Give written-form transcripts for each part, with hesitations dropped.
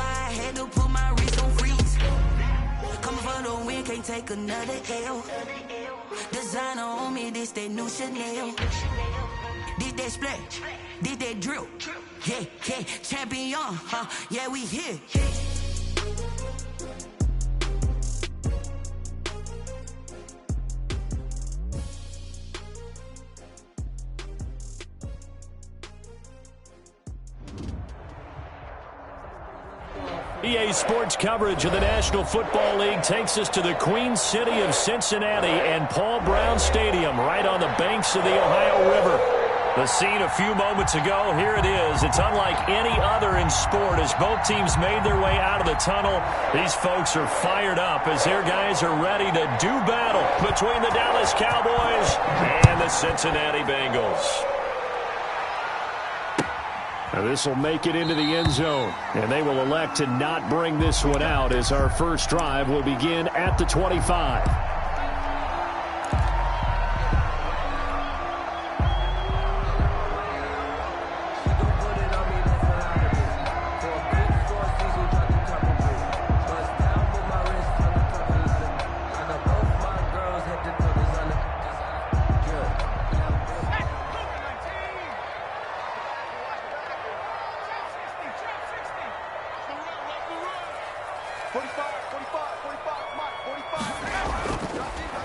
I had to put my wrist on freeze. Coming for the win, can't take another L. Designer on me, this that new Chanel. This that splash, this that drill. Yeah, yeah, champion, huh? Yeah, we here. EA Sports coverage of the National Football League takes us to the Queen City of Cincinnati and Paul Brown Stadium right on the banks of the Ohio River. The scene a few moments ago, here it is. It's unlike any other in sport as both teams made their way out of the tunnel. These folks are fired up as their guys are ready to do battle between the Dallas Cowboys and the Cincinnati Bengals. Now this will make it into the end zone, and they will elect to not bring this one out as our first drive will begin at the 25.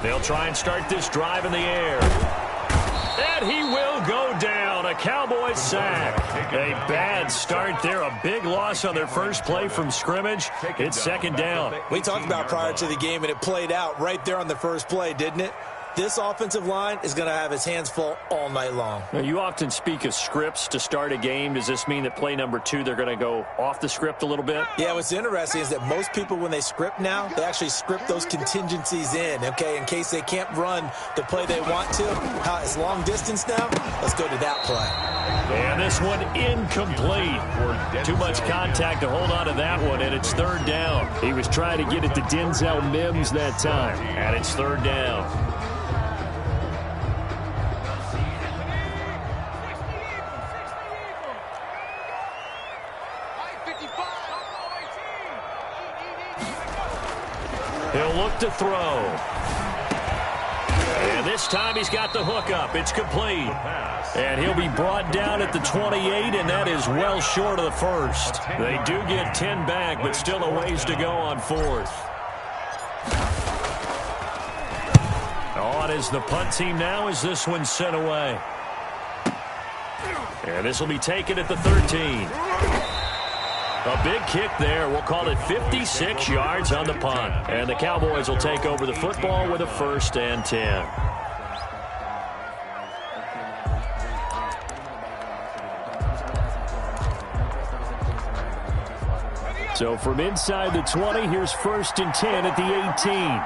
They'll try and start this drive in the air. And he will go down. A Cowboys sack. A bad start there. A big loss on their first play from scrimmage. It's second down. We talked about prior to the game, and it played out right there on the first play, didn't it? This offensive line is going to have his hands full all night long. Now, you often speak of scripts to start a game. Does this mean that play number 2, they're going to go off the script a little bit? Yeah, what's interesting is that most people, when they script now, they actually script those contingencies in, okay, in case they can't run the play they want to. It's long distance now. Let's go to that play. And this one incomplete. Too much contact to hold on to that one, and it's third down. He was trying to get it to Denzel Mims that time, and it's third down. He'll look to throw. And this time he's got the hook up. It's complete. And he'll be brought down at the 28, and that is well short of the first. They do get 10 back, but still a ways to go on fourth. On is the punt team now as this one's sent away. And this will be taken at the 13. A big kick there. We'll call it 56 yards on the punt. And the Cowboys will take over the football with a 1st and 10. So from inside the 20, here's 1st and 10 at the 18.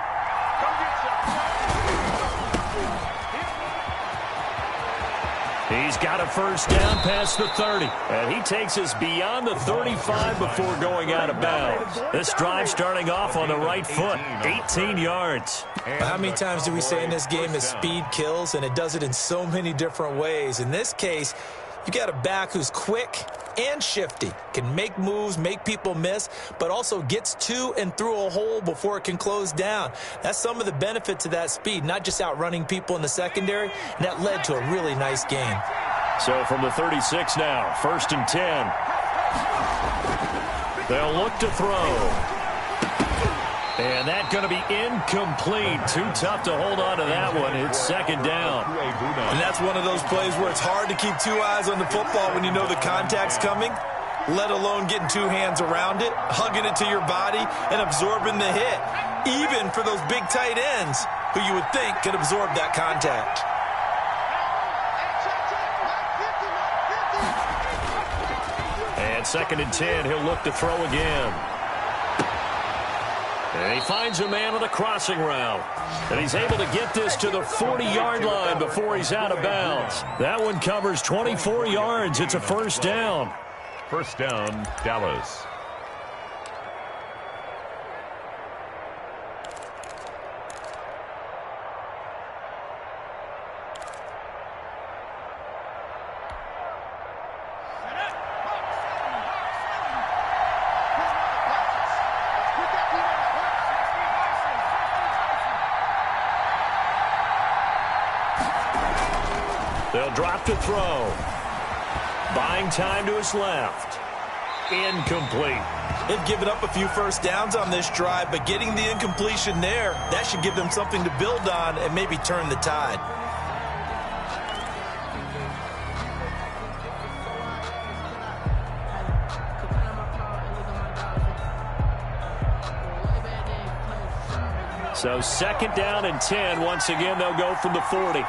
He's got a first down past the 30. And he takes us beyond the 35 before going out of bounds. This drive starting off on the right foot. 18 yards. How many times do we say in this game that speed kills? And it does it in so many different ways. In this case, you got a back who's quick and shifty, can make moves, make people miss, but also gets to and through a hole before it can close down. That's some of the benefits of that speed, not just outrunning people in the secondary, and that led to a really nice game. So from the 36 now, 1st and 10. They'll look to throw. And that's going to be incomplete. Too tough to hold on to that one. It's second down. And that's one of those plays where it's hard to keep 2 eyes on the football when you know the contact's coming, let alone getting 2 hands around it, hugging it to your body, and absorbing the hit, even for those big tight ends who you would think could absorb that contact. And 2nd and 10, he'll look to throw again. And he finds a man on the crossing route. And he's able to get this to the 40-yard line before he's out of bounds. That one covers 24 yards. It's a first down. First down, Dallas. They'll drop to throw. Buying time to his left. Incomplete. They've given up a few first downs on this drive, but getting the incompletion there, that should give them something to build on and maybe turn the tide. So 2nd down and 10. Once again, they'll go from the 40.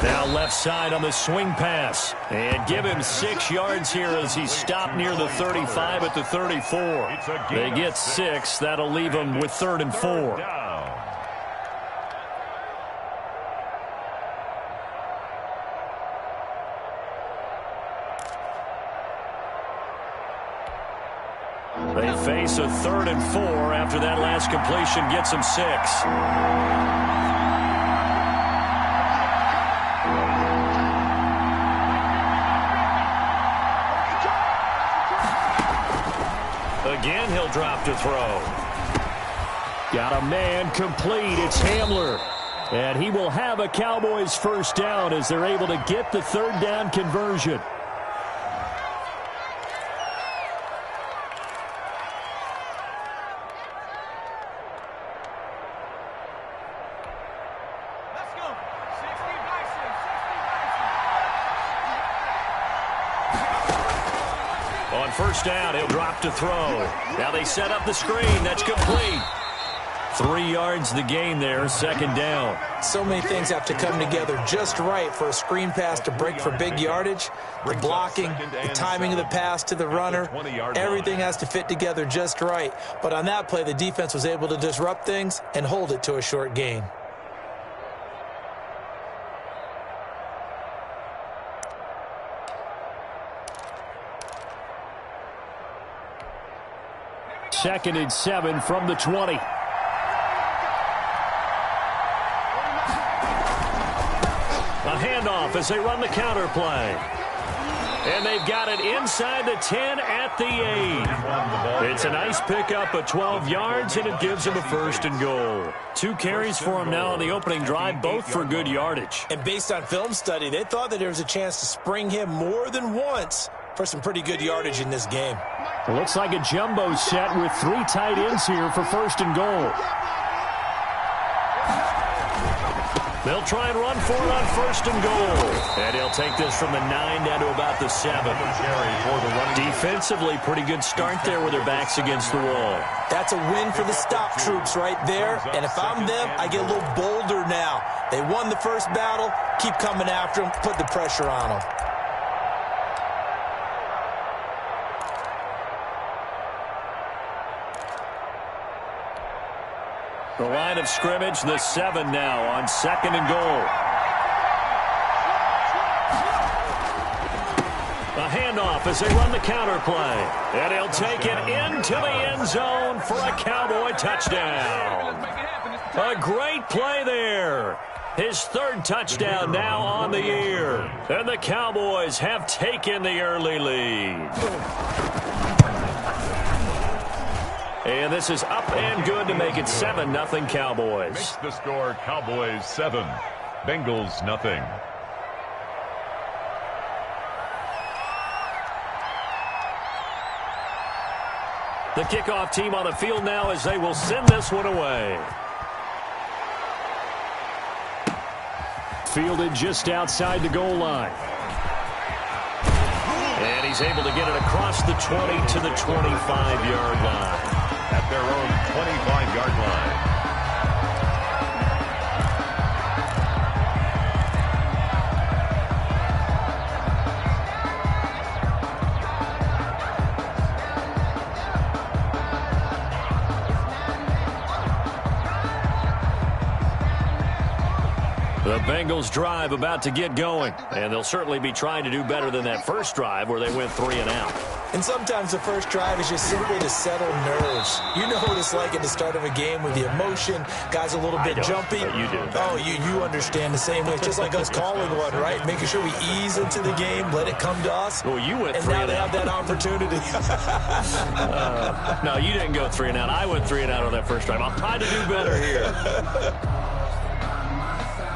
Now left side on the swing pass. And give him 6 yards here as he's stopped near the 35 at the 34. They get 6. That'll leave him with 3rd and 4. They face a 3rd and 4 after that last completion gets them 6. Again, he'll drop to throw. Got a man complete. It's Hamler. And he will have a Cowboys first down as they're able to get the 3rd down conversion. On first down, he'll drop to throw. Now they set up the screen. That's complete. 3 yards the gain there, 2nd down. So many things have to come together just right for a screen pass to break for big yardage. The blocking, the timing of the pass to the runner, everything has to fit together just right. But on that play, the defense was able to disrupt things and hold it to a short gain. Second and 7 from the 20. A handoff as they run the counter play. And they've got it inside the 10 at the 8. It's a nice pickup of 12 yards, and it gives him a 1st and goal. 2 carries for him now on the opening drive, both for good yardage. And based on film study, they thought that there was a chance to spring him more than once for some pretty good yardage in this game. It looks like a jumbo set with 3 tight ends here for 1st and goal. They'll try and run for it on 1st and goal. And he'll take this from the 9 down to about the 7. Defensively, pretty good start there with their backs against the wall. That's a win for the stop troops right there. And if I'm them, I get a little bolder now. They won the first battle. Keep coming after them. Put the pressure on them. The line of scrimmage, the 7 now on 2nd and goal. A handoff as they run the counter play. And he'll take it into the end zone for a Cowboy touchdown. A great play there. His 3rd touchdown now on the year. And the Cowboys have taken the early lead. And this is up and good to make it 7-0 Cowboys. Makes the score Cowboys 7, Bengals 0. The kickoff team on the field now as they will send this one away. Fielded just outside the goal line. And he's able to get it across the 20 to the 25-yard line. At their own 25-yard line. The Bengals drive about to get going, and they'll certainly be trying to do better than that first drive where they went 3 and out. And sometimes the first drive is just simply to settle nerves. You know what it's like at the start of a game with the emotion. Guys a little bit jumpy. You do. Oh, you understand the same way. It's just like us calling one, right? Making sure we ease into the game, let it come to us. Well, you went and 3 now and they out. have that opportunity. No, you didn't go 3 and out. I went 3 and out on that first drive. I'll try to do better here.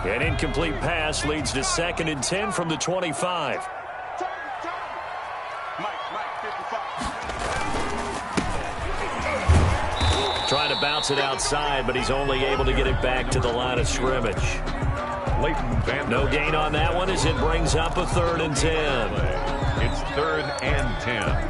An incomplete pass leads to 2nd and 10 from the 25. Trying to bounce it outside, but he's only able to get it back to the line of scrimmage. No gain on that one as it brings up a 3rd and 10. It's 3rd and 10.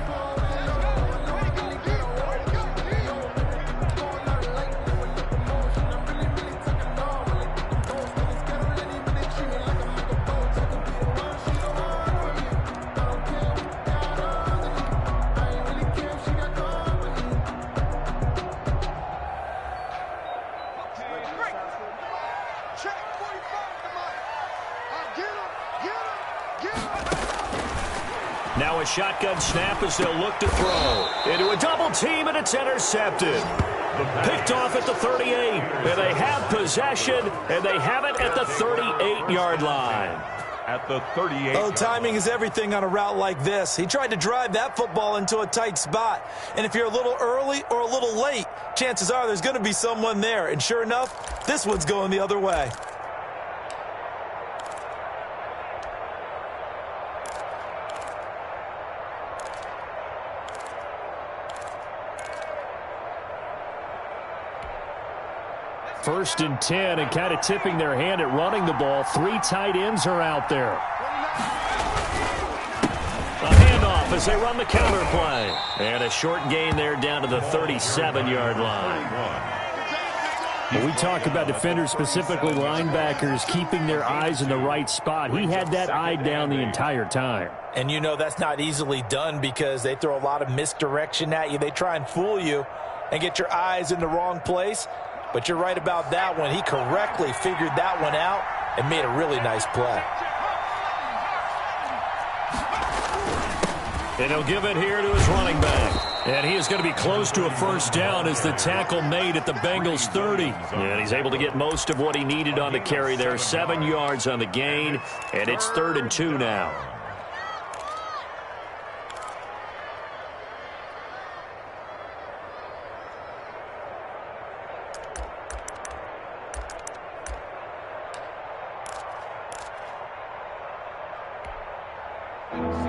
Now a shotgun snap as they'll look to throw. Into a double team, and it's intercepted. Picked off at the 38. And they have possession, and they have it at the 38-yard line. At the 38. Oh, timing is everything on a route like this. He tried to drive that football into a tight spot. And if you're a little early or a little late, chances are there's going to be someone there. And sure enough, this one's going the other way. First and 10, and kind of tipping their hand at running the ball. 3 tight ends are out there. A handoff as they run the counter play. And a short gain there down to the 37-yard line. When we talk about defenders, specifically linebackers, keeping their eyes in the right spot, he had that eye down the entire time. And you know that's not easily done because they throw a lot of misdirection at you. They try and fool you and get your eyes in the wrong place. But you're right about that one. He correctly figured that one out and made a really nice play. And he'll give it here to his running back. And he is going to be close to a first down as the tackle made at the Bengals 30. And he's able to get most of what he needed on the carry there. 7 yards on the gain, and it's 3rd and 2 now.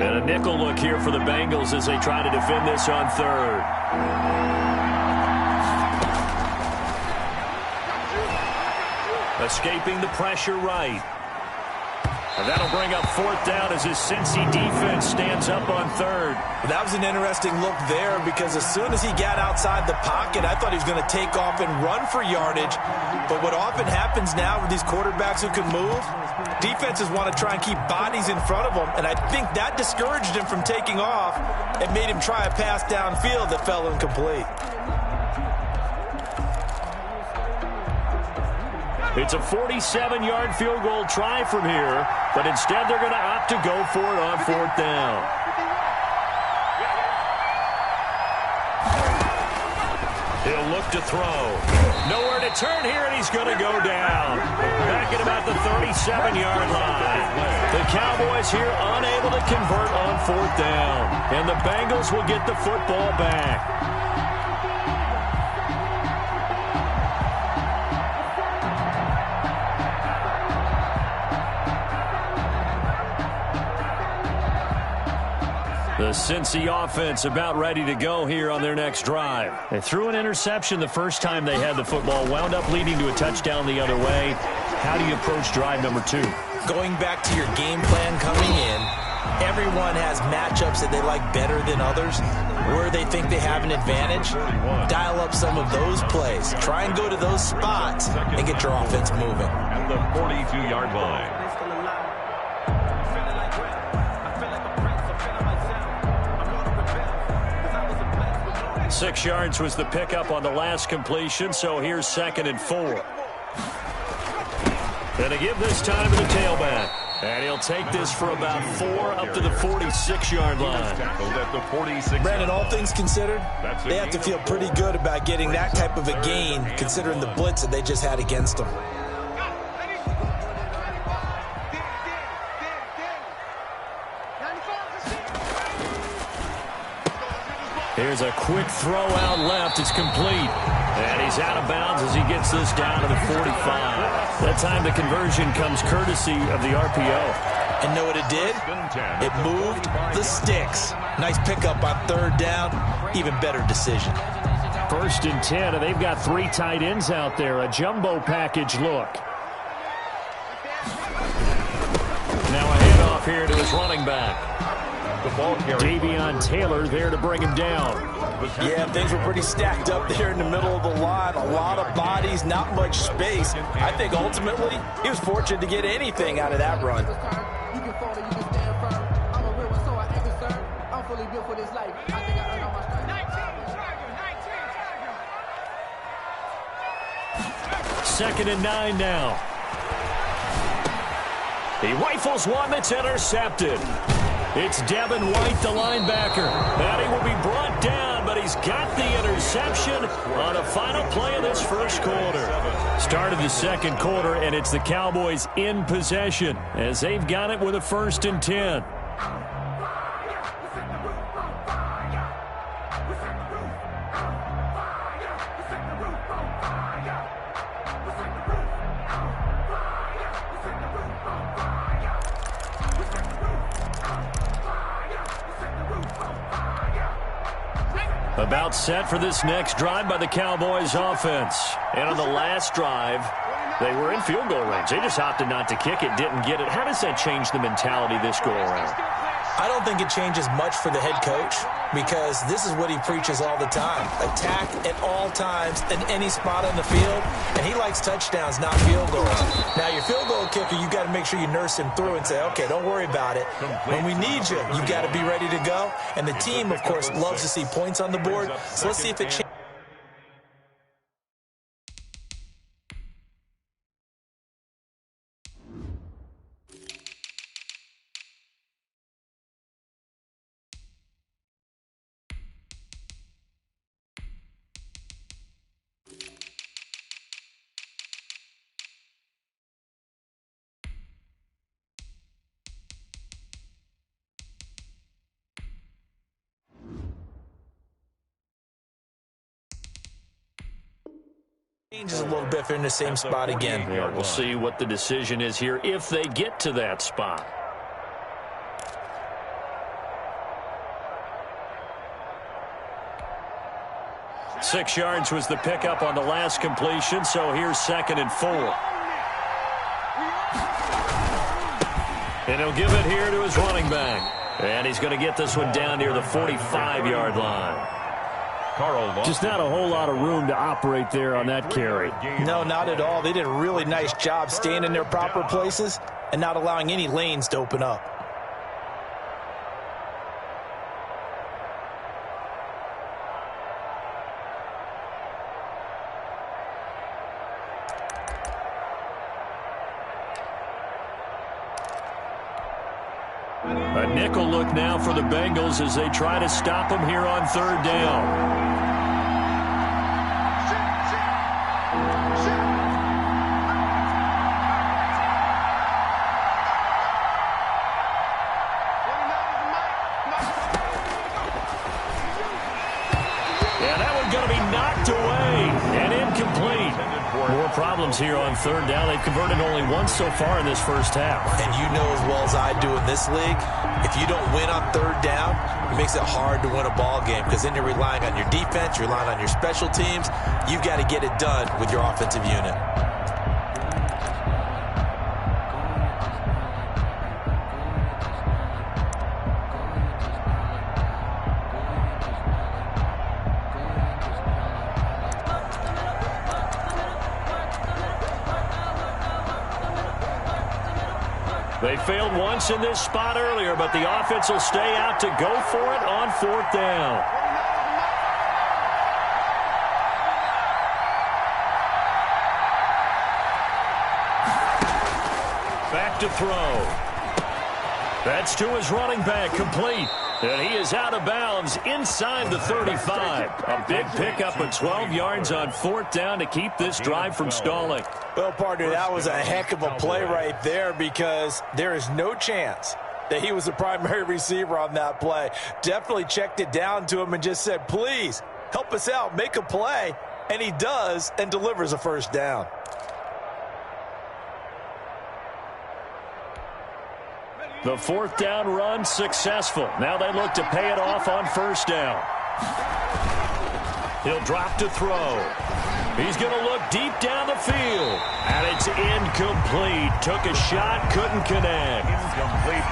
And a nickel look here for the Bengals as they try to defend this on 3rd. Escaping the pressure right. And that'll bring up 4th down as his Cincy defense stands up on 3rd. That was an interesting look there because as soon as he got outside the pocket, I thought he was going to take off and run for yardage. But what often happens now with these quarterbacks who can move, defenses want to try and keep bodies in front of them, and I think that discouraged him from taking off and made him try a pass downfield that fell incomplete. It's a 47-yard field goal try from here, but instead they're going to opt to go for it on 4th down. He'll look to throw. Nowhere to turn here, and he's going to go down. Back at about the 37-yard line. The Cowboys here unable to convert on 4th down. And the Bengals will get the football back. The Cincy offense about ready to go here on their next drive. They threw an interception the first time they had the football, wound up leading to a touchdown the other way. How do you approach drive number 2? Going back to your game plan coming in, everyone has matchups that they like better than others, where they think they have an advantage. Dial up some of those plays. Try and go to those spots and get your offense moving. At the 42-yard line. 6 yards was the pickup on the last completion, so here's 2nd and 4. And to give this time to the tailback. And he'll take this for about 4 up to the 46-yard line. Tackled at the 46. Brandon, all things considered, they have to feel pretty good about getting that type of a gain, considering the blitz that they just had against them. Here's a quick throw out left. It's complete. And he's out of bounds as he gets this down to the 45. That time the conversion comes courtesy of the RPO. And know what it did? It moved the sticks. Nice pickup on third down. Even better decision. 1st and 10, and they've got 3 tight ends out there. A jumbo package look. Now a handoff here to his running back. Davion Taylor there to bring him down. Yeah, things were pretty stacked up there in the middle of the line. A lot of bodies, not much space. I think ultimately he was fortunate to get anything out of that run. Second and 9 now. He rifles one that's intercepted. It's Devin White, the linebacker. And he will be brought down, but he's got the interception on the final play of this first quarter. Start of the second quarter, and it's the Cowboys in possession as they've got it with a 1st and 10. About set for this next drive by the Cowboys offense. And on the last drive, they were in field goal range. They just opted not to kick it, didn't get it. How does that change the mentality this go around? I don't think it changes much for the head coach because this is what he preaches all the time. Attack at all times in any spot on the field, and he likes touchdowns, not field goals. Now, your field goal kicker, you got to make sure you nurse him through and say, okay, don't worry about it. When we need you, you got to be ready to go. And the team, of course, loves to see points on the board, so let's see if it changes. Changes a little bit if they're in the same spot again. Yeah, we'll see what the decision is here if they get to that spot. Six yards was the pickup on the last completion, so here's 2nd and 4. And he'll give it here to his running back. And he's going to get this one down near the 45-yard line. Just not a whole lot of room to operate there on that carry. No, not at all. They did a really nice job staying in their proper places and not allowing any lanes to open up. A nickel look now for the Bengals as they try to stop him here on 3rd down. Problems here on 3rd down. They've converted only once so far in this first half. And you know as well as I do in this league, if you don't win on 3rd down, it makes it hard to win a ball game because then you're relying on your defense, you're relying on your special teams. You've got to get it done with your offensive unit. They failed once in this spot earlier, but the offense will stay out to go for it on 4th down. Back to throw. That's to his running back, complete. And he is out of bounds inside the 35. A big pickup of 12 yards on 4th down to keep this drive from stalling. Well, partner, that was a heck of a play right there because there is no chance that he was the primary receiver on that play. Definitely checked it down to him and just said, please, help us out, make a play. And he does and delivers a first down. The 4th down run successful. Now they look to pay it off on 1st down. He'll drop to throw. He's going to look deep down the field. And it's incomplete. Took a shot, couldn't connect.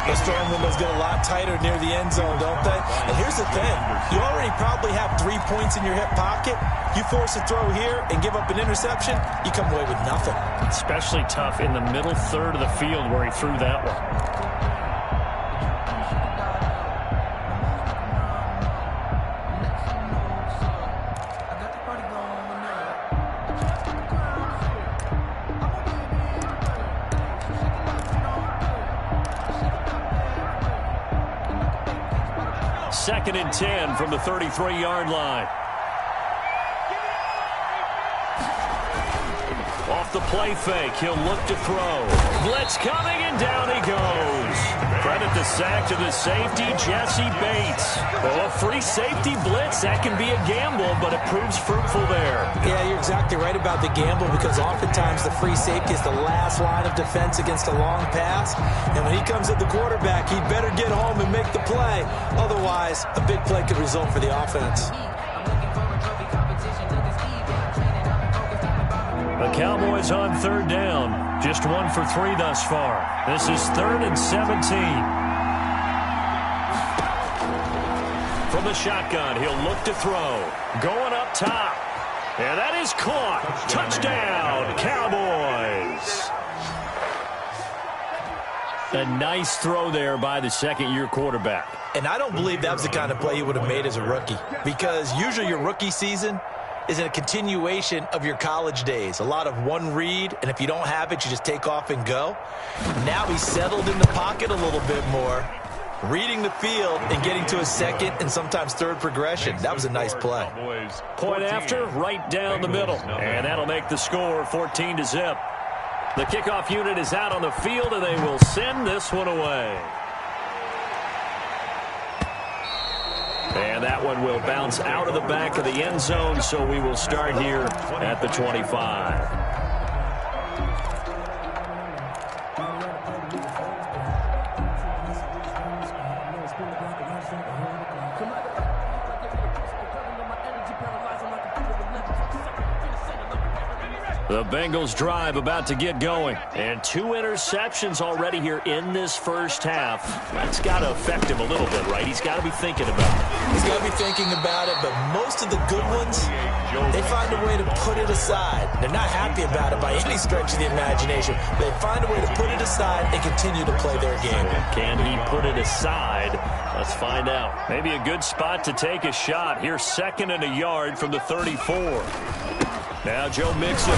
Those throwing windows get a lot tighter near the end zone, don't they? And here's the thing. You already probably have 3 points in your hip pocket. You force a throw here and give up an interception, you come away with nothing. Especially tough in the middle third of the field where he threw that one. Second and 10 from the 33-yard line. Off the play fake, he'll look to throw. Blitz coming, and down he goes. Credit the sack to the safety, Jesse Bates. Oh, a free safety blitz, that can be a gamble, but it proves fruitful there. Yeah, you're exactly right about the gamble because oftentimes the free safety is the last line of defense against a long pass. And when he comes at the quarterback, he'd better get home and make the play. Otherwise, a big play could result for the offense. The Cowboys on 3rd down. Just 1 for 3 thus far. This is 3rd and 17. From the shotgun, he'll look to throw. Going up top. And that is caught. Touchdown, Cowboys. A nice throw there by the second-year quarterback. And I don't believe that was the kind of play he would have made as a rookie because usually your rookie season is a continuation of your college days. A lot of one read, and if you don't have it, you just take off and go. Now he's settled in the pocket a little bit more, reading the field and getting to a second and sometimes third progression. That was a nice play. Point after, right down the middle. And that'll make the score 14-0. The kickoff unit is out on the field, and they will send this one away. And that one will bounce out of the back of the end zone, so we will start here at the 25. The Bengals drive about to get going. And 2 interceptions already here in this first half. That's got to affect him a little bit, right? He's got to be thinking about it. He's got to be thinking about it, but most of the good ones, they find a way to put it aside. They're not happy about it by any stretch of the imagination. They find a way to put it aside and continue to play their game. Can he put it aside? Let's find out. Maybe a good spot to take a shot. Here's 2nd and a yard from the 34. Now Joe Mixon.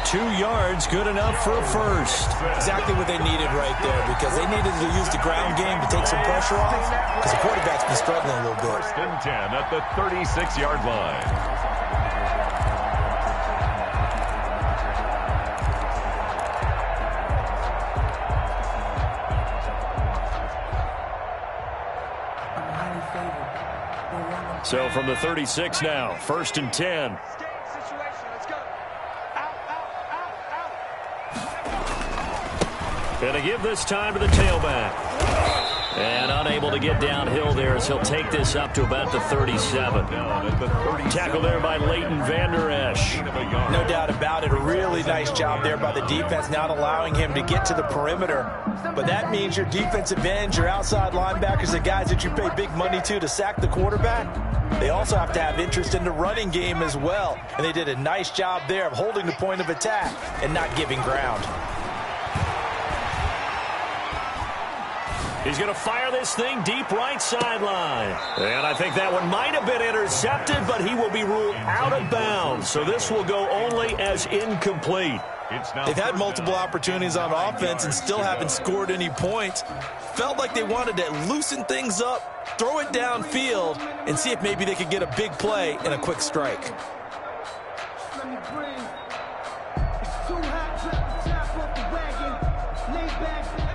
2 yards, good enough for a first. Exactly what they needed right there because they needed to use the ground game to take some pressure off because the quarterback's been struggling a little bit. 1st and 10 at the 36-yard line. So from the 36 now, 1st and 10. Gonna give this time to the tailback. And unable to get downhill there as he'll take this up to about the 37. Tackle there by Leighton Vander Esch. No doubt about it. A really nice job there by the defense, not allowing him to get to the perimeter. But that means your defensive ends, your outside linebackers, the guys that you pay big money to sack the quarterback, they also have to have interest in the running game as well. And they did a nice job there of holding the point of attack and not giving ground. He's going to fire this thing deep right sideline. And I think that one might have been intercepted, but he will be ruled out of bounds. So this will go only as incomplete. They've had multiple opportunities on offense and still haven't scored any points. Felt like they wanted to loosen things up, throw it downfield, and see if maybe they could get a big play and a quick strike.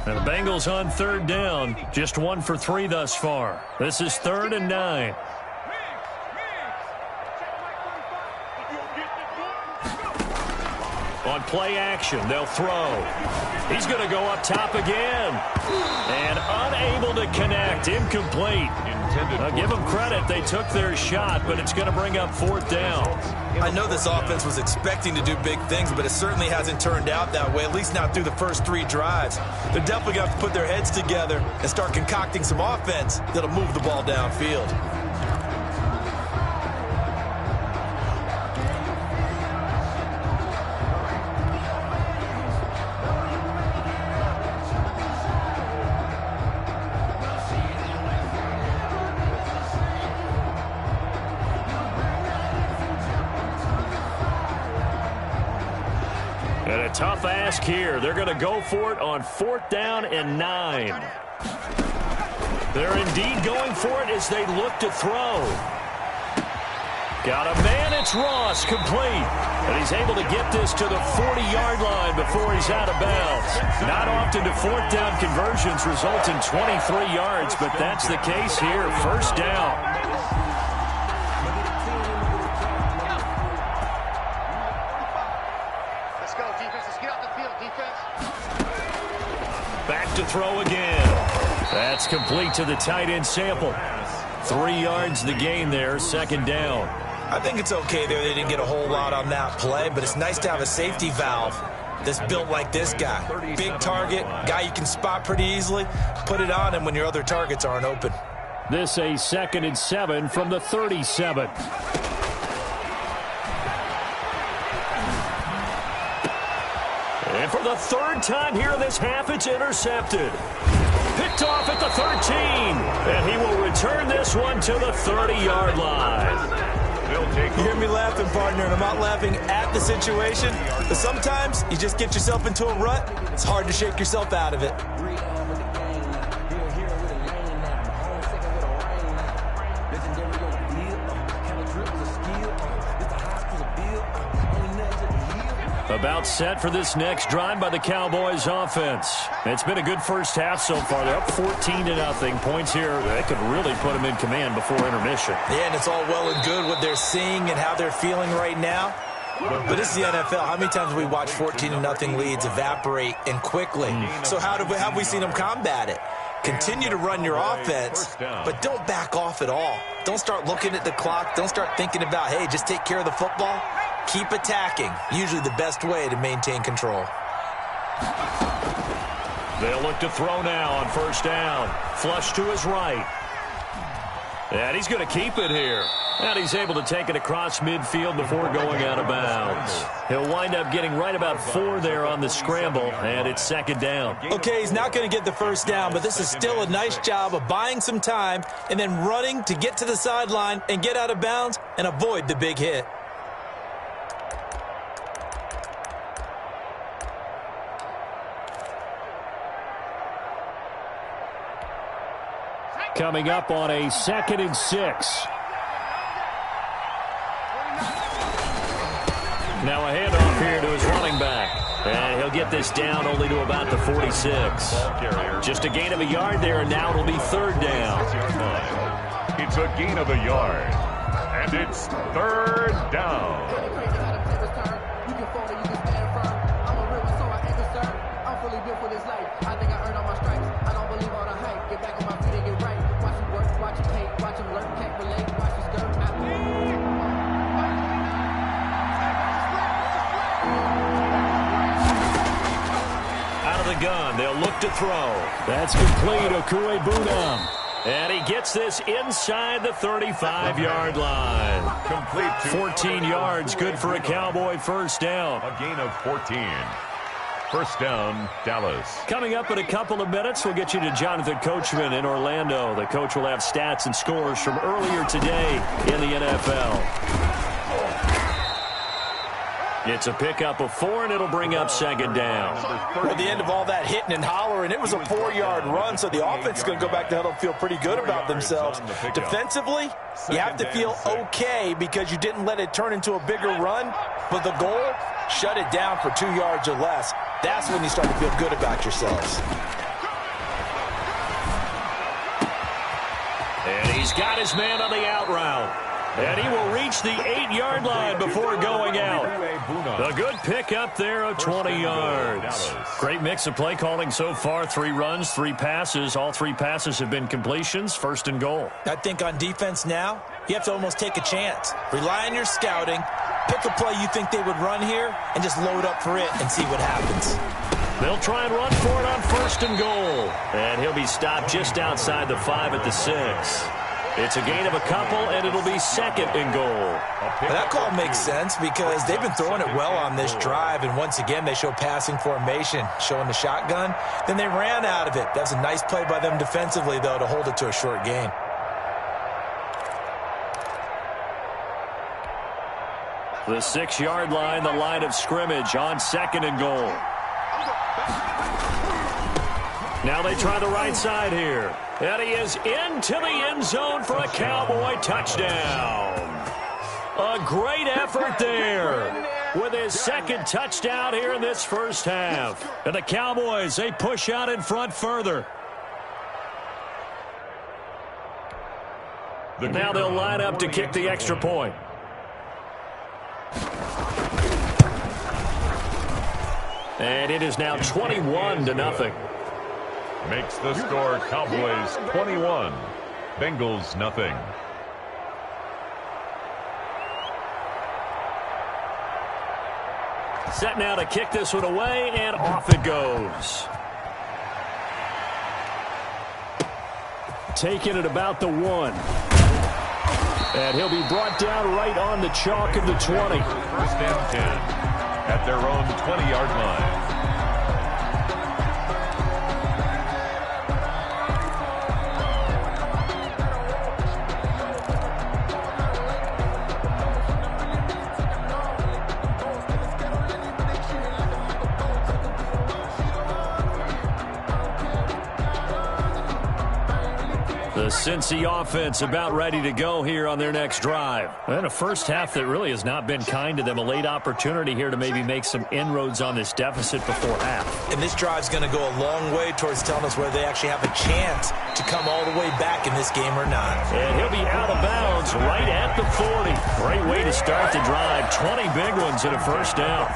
And the Bengals on third down, just 1 for 3 thus far. This is 3rd and 9. On play action, they'll throw. He's going to go up top again. And unable to connect, incomplete. Give them credit, they took their shot, but it's going to bring up 4th down. I know this offense was expecting to do big things, but it certainly hasn't turned out that way, at least not through the first 3 drives. They're definitely going to have to put their heads together and start concocting some offense that'll move the ball downfield. And a tough ask here. They're going to go for it on 4th down and 9. They're indeed going for it as they look to throw. Got a man, it's Ross, complete. And he's able to get this to the 40-yard line before he's out of bounds. Not often do 4th down conversions result in 23 yards, but that's the case here. 1st down. Back to throw again. That's complete to the tight end Sample. 3 yards the gain there, 2nd down. I think it's okay there. They didn't get a whole lot on that play, but it's nice to have a safety valve that's built like this guy. Big target, guy you can spot pretty easily. Put it on him when your other targets aren't open. This a 2nd and 7 from the 37. And for the 3rd time here this half, it's intercepted. Picked off at the 13. And he will return this one to the 30-yard line. You hear me laughing, partner, and I'm not laughing at the situation, but sometimes you just get yourself into a rut. It's hard to shake yourself out of it. About set for this next drive by the Cowboys offense. It's been a good first half so far. They're up 14-0. Points here that could really put them in command before intermission. Yeah, and it's all well and good what they're seeing and how they're feeling right now. But this is the NFL. How many times have we watched 14-0 leads evaporate and quickly? So how have we seen them combat it? Continue to run your offense, but don't back off at all. Don't start looking at the clock. Don't start thinking about, hey, just take care of the football. Keep attacking. Usually the best way to maintain control. They'll look to throw now on 1st down. Flush to his right. And he's going to keep it here. And he's able to take it across midfield before going out of bounds. He'll wind up getting right about 4 there on the scramble, and it's 2nd down. Okay, he's not going to get the 1st down, but this is still a nice job of buying some time and then running to get to the sideline and get out of bounds and avoid the big hit. Coming up on a 2nd and 6. Now a handoff here to his running back. And he'll get this down only to about the 46. Just a gain of a yard there, and now it'll be 3rd down. It's a gain of a yard. And it's 3rd down. Gun. They'll look to throw. That's complete. Okuebunam. And he gets this inside the 35-yard line. Complete. 14 yards. Good for a Cowboy 1st down. A gain of 14. 1st down, Dallas. Coming up in a couple of minutes, we'll get you to Jonathan Coachman in Orlando. The coach will have stats and scores from earlier today in the NFL. It's a pickup of 4, and it'll bring up second down. At the end of all that hitting and hollering, it was a 4-yard run, so the offense is going to go back to huddle and feel pretty good about themselves. Defensively, you have to feel okay because you didn't let it turn into a bigger run, but the goal, shut it down for 2 yards or less. That's when you start to feel good about yourselves. And he's got his man on the out route. And he will reach the 8-yard line before going out. A good pickup there of 20 yards. Great mix of play calling so far. 3 runs, 3 passes. All 3 passes have been completions. First and goal. I think on defense now, you have to almost take a chance. Rely on your scouting. Pick a play you think they would run here and just load up for it and see what happens. They'll try and run for it on first and goal. And he'll be stopped just outside the 5 at the 6. It's a gain of a couple, and it'll be second and goal. Well, that call makes sense because they've been throwing it well on this drive, and once again they show passing formation, showing the shotgun. Then they ran out of it. That's a nice play by them defensively, though, to hold it to a short gain. The 6-yard line, the line of scrimmage on second and goal. Now they try the right side here. And he is into the end zone for a Cowboy touchdown. A great effort there with his second touchdown here in this first half. And the Cowboys, they push out in front further. Now they'll line up to kick the extra point. And it is now 21-0. Makes the score Cowboys 21, Bengals nothing. Set now to kick this one away, and off it goes. Taking it about the 1. And he'll be brought down right on the chalk of the 20. First and 10 at their own 20-yard line. The Cincy offense about ready to go here on their next drive. And a first half that really has not been kind to them. A late opportunity here to maybe make some inroads on this deficit before half. And this drive's going to go a long way towards telling us whether they actually have a chance to come all the way back in this game or not. And he'll be out of bounds right at the 40. Great way to start the drive. 20 big ones and a first down.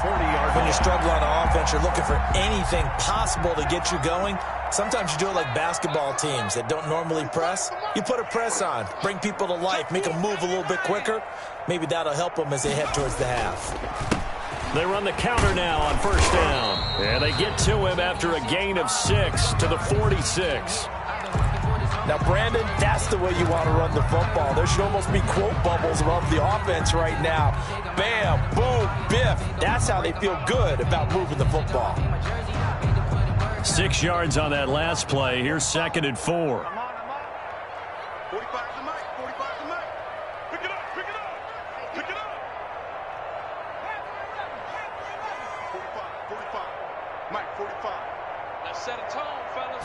When you struggle on offense, you're looking for anything possible to get you going. Sometimes you do it like basketball teams that don't normally press. You put a press on, bring people to life, make them move a little bit quicker. Maybe that'll help them as they head towards the half. They run the counter now on first down. And they get to him after a gain of 6 to the 46. Now, Brandon, that's the way you want to run the football. There should almost be quote bubbles above the offense right now. Bam, boom, biff. That's how they feel good about moving the football. 6 yards on that last play. Here's second and 4. 45 to Mike. 45 to Mike. Pick it up. Pick it up. Pick it up. 45. 45. Mike, 45. Let's set a tone, fellas.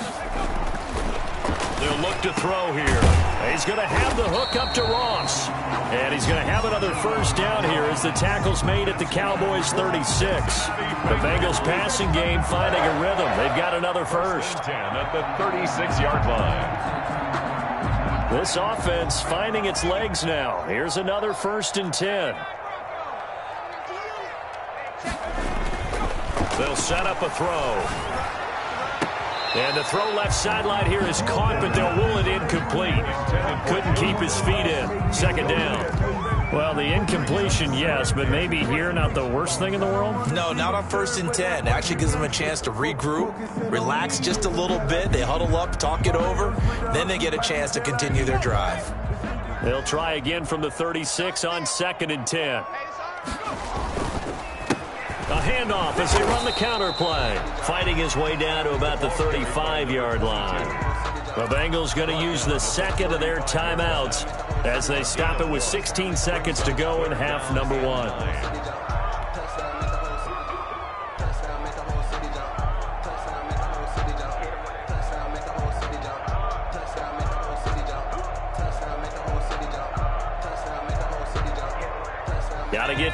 They'll look to throw here. He's going to have the hook up to Ross. And he's going to have another first down here as the tackle's made at the Cowboys' 36. The Bengals passing game finding a rhythm. They've got another first. 10 at the 36-yard line. This offense finding its legs now. Here's another first and 10. They'll set up a throw. And the throw left sideline here is caught, but they'll rule it incomplete. Couldn't keep his feet in. Second down. Well, the incompletion, yes, but maybe here not the worst thing in the world? No, not on first and 10. Actually gives them a chance to regroup, relax just a little bit. They huddle up, talk it over. Then they get a chance to continue their drive. They'll try again from the 36 on second and 10. A handoff as they run the counter play. Fighting his way down to about the 35-yard line. The Bengals going to use the second of their timeouts as they stop it with 16 seconds to go in half number 1.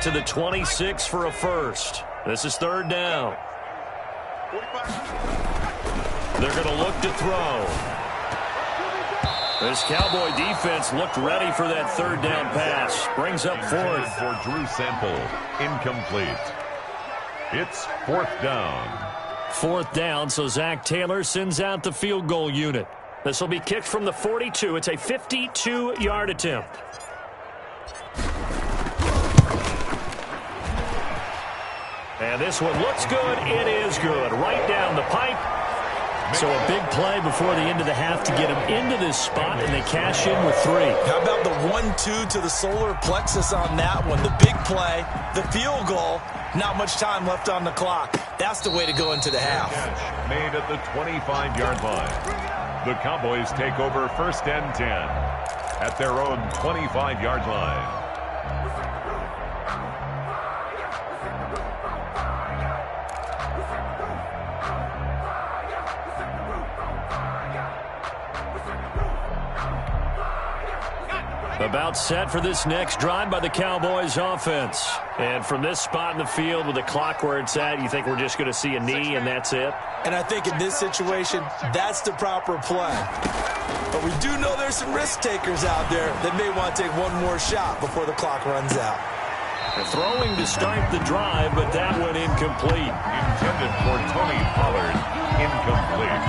get to the 26 for a first. This is third down. They're going to look to throw. This Cowboy defense looked ready for that third down pass. Brings up fourth. For Drew Sample, incomplete. It's fourth down. Fourth down, so Zach Taylor sends out the field goal unit. This will be kicked from the 42. It's a 52-yard attempt. And this one looks good. It is good. Right down the pipe. So a big play before the end of the half to get them into this spot, and they cash in with 3. How about the 1-2 to the solar plexus on that one? The big play, the field goal, not much time left on the clock. That's the way to go into the half. Made at the 25-yard line. The Cowboys take over first and 10 at their own 25-yard line. About set for this next drive by the Cowboys offense. And from this spot in the field with the clock where it's at, you think we're just going to see a knee and that's it? And I think in this situation, that's the proper play. But we do know there's some risk takers out there that may want to take one more shot before the clock runs out. Throwing to start the drive, but that went incomplete. Intended for Tony Pollard, incomplete.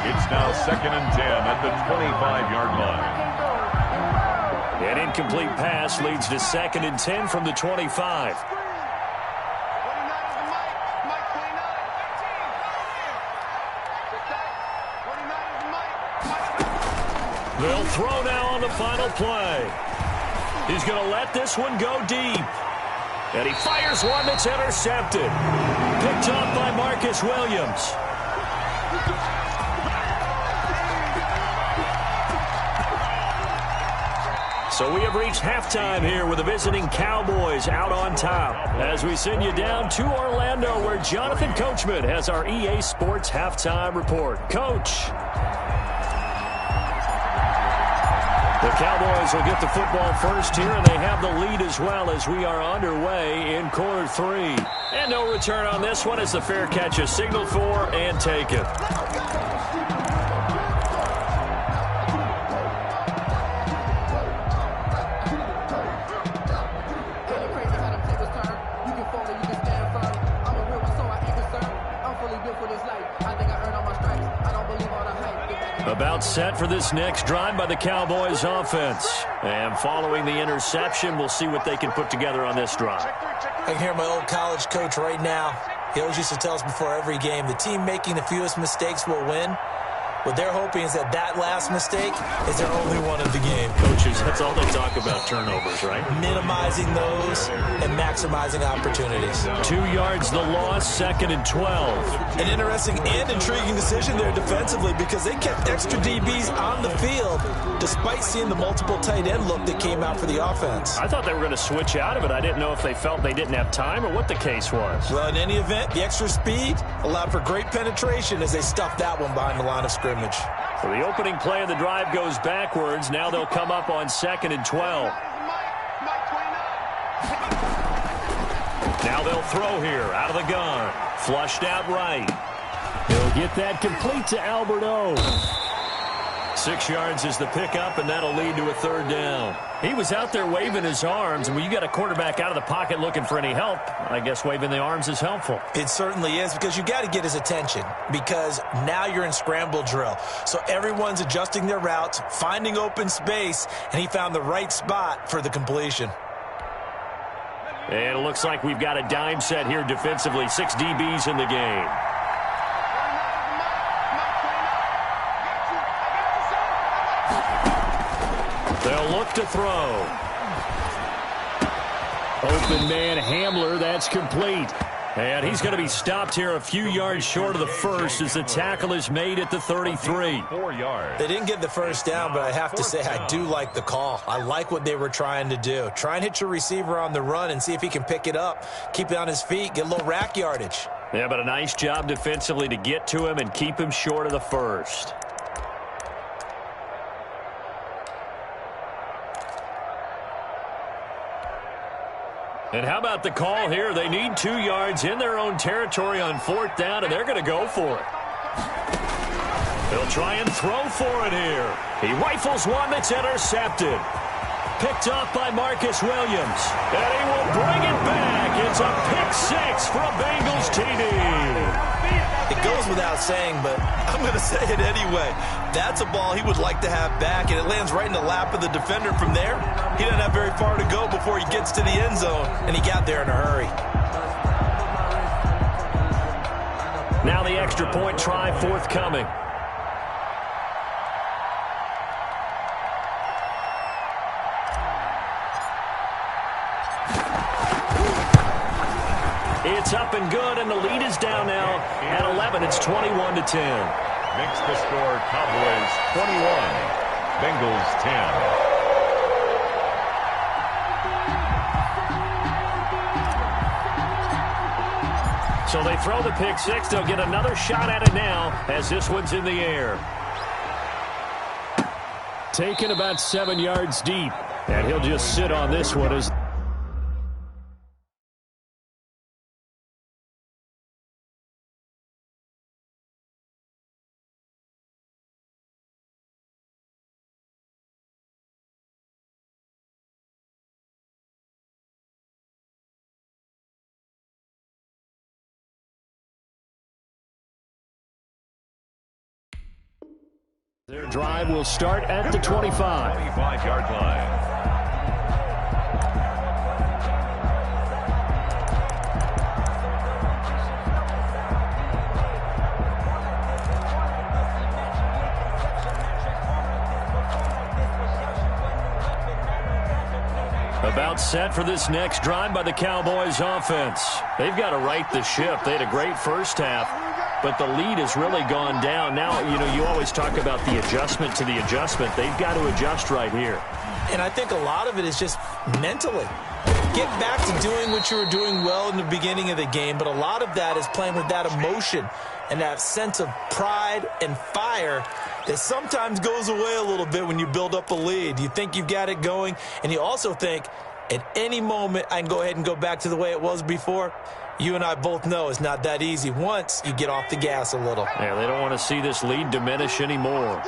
It's now second and 10 at the 25-yard line. An incomplete pass leads to second and 10 from the 25. They'll throw now on the final play. He's going to let this one go deep. And he fires one that's intercepted. Picked up by Marcus Williams. So we have reached halftime here with the visiting Cowboys out on top. As we send you down to Orlando, where Jonathan Coachman has our EA Sports halftime report. Coach. The Cowboys will get the football first here, and they have the lead as well as we are underway in quarter 3. And no return on this one as the fair catch is signaled for and taken. About set for this next drive by the Cowboys offense. And following the interception, we'll see what they can put together on this drive. I can hear my old college coach right now. He always used to tell us before every game, the team making the fewest mistakes will win. What they're hoping is that last mistake is their only one of the game. Coaches, that's all they talk about, turnovers, right? Minimizing those and maximizing opportunities. 2 yards the loss, second and 12. An interesting and intriguing decision there defensively because they kept extra DBs on the field despite seeing the multiple tight end look that came out for the offense. I thought they were going to switch out of it. I didn't know if they felt they didn't have time or what the case was. Well, in any event, the extra speed allowed for great penetration as they stuffed that one behind the line of scrimmage. So the opening play of the drive goes backwards. Now they'll come up on second and 12. Now they'll throw here out of the gun. Flushed out right. He'll get that complete to Albert O. 6 yards is the pickup, and that'll lead to a third down. He was out there waving his arms, and when you got a quarterback out of the pocket looking for any help, I guess waving the arms is helpful. It certainly is, because you got to get his attention, because now you're in scramble drill. So everyone's adjusting their routes, finding open space, and he found the right spot for the completion. And it looks like we've got a dime set here defensively. 6 DBs in the game. They'll look to throw. Open man Hamler, that's complete. And he's going to be stopped here a few yards short of the first as the tackle is made at the 33. 4 yards. They didn't get the first down, but I have to say I do like the call. I like what they were trying to do. Try and hit your receiver on the run and see if he can pick it up. Keep it on his feet, get a little rack yardage. Yeah, but a nice job defensively to get to him and keep him short of the first. And how about the call here? They need 2 yards in their own territory on 4th down, and they're going to go for it. They'll try and throw for it here. He rifles one that's intercepted. Picked off by Marcus Williams. And he will bring it back. It's a pick-6 for a Bengals TD. It goes without saying, but I'm going to say it anyway. That's a ball he would like to have back, and it lands right in the lap of the defender from there. He doesn't have very far to go before he gets to the end zone, and he got there in a hurry. Now the extra point try forthcoming. It's up and good, and the lead is down now at 11. It's 21-10. Makes the score Cowboys 21, Bengals 10. So they throw the pick-6. They'll get another shot at it now as this one's in the air. Taken about 7 yards deep, and he'll just sit on this one as their drive will start at the 25. 25-yard line. About set for this next drive by the Cowboys offense. They've got to right the ship. They had a great first half, but the lead has really gone down. Now, you always talk about the adjustment to the adjustment. They've got to adjust right here. And I think a lot of it is just mentally. Get back to doing what you were doing well in the beginning of the game, but a lot of that is playing with that emotion and that sense of pride and fire that sometimes goes away a little bit when you build up a lead. You think you've got it going, and you also think at any moment I can go ahead and go back to the way it was before. You and I both know it's not that easy once you get off the gas a little. Yeah, they don't want to see this lead diminish anymore.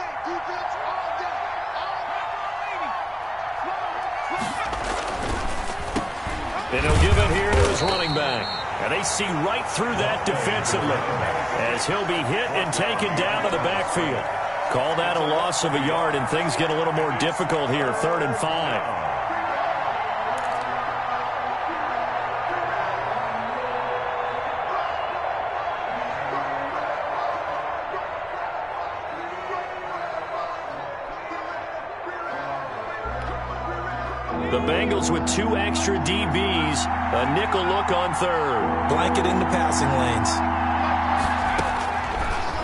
And he'll give it here to his running back. And they see right through that defensively as he'll be hit and taken down to the backfield. Call that a loss of a yard, and things get a little more difficult here, 3rd and 5. The Bengals with 2 extra DBs, a nickel look on 3rd. Blanketing the passing lanes.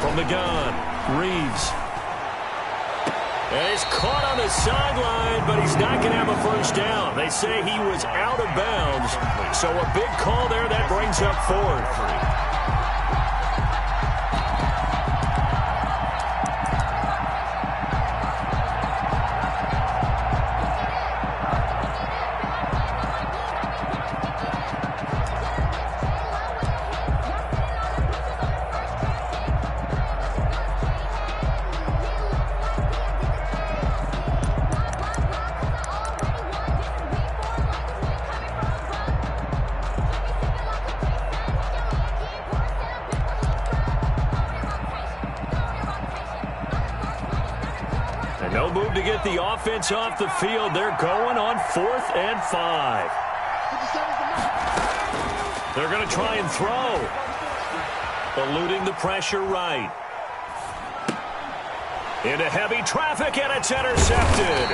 From the gun, Reeves. And he's caught on the sideline, but he's not going to have a first down. They say he was out of bounds, so a big call there that brings up 4th. No move to get the offense off the field. They're going on 4th and 5. They're going to try and throw. Eluding the pressure right. Into heavy traffic, and it's intercepted.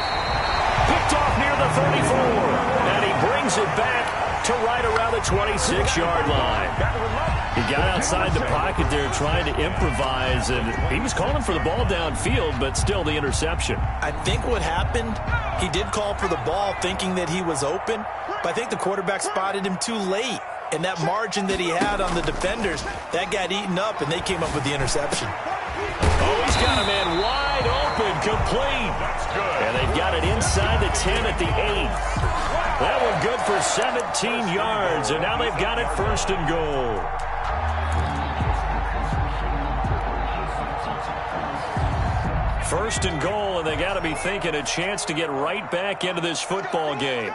Picked off near the 34. And he brings it back to right around the 26-yard line. He got outside the pocket there trying to improvise, and he was calling for the ball downfield, but still the interception. I think what happened, he did call for the ball thinking that he was open, but I think the quarterback spotted him too late. And that margin that he had on the defenders, that got eaten up, and they came up with the interception. Oh, he's got a man wide open, complete. That's good. And they've got it inside the 10 at the 8. That one good for 17 yards, and now they've got it 1st and goal. First and goal, and they got to be thinking a chance to get right back into this football game.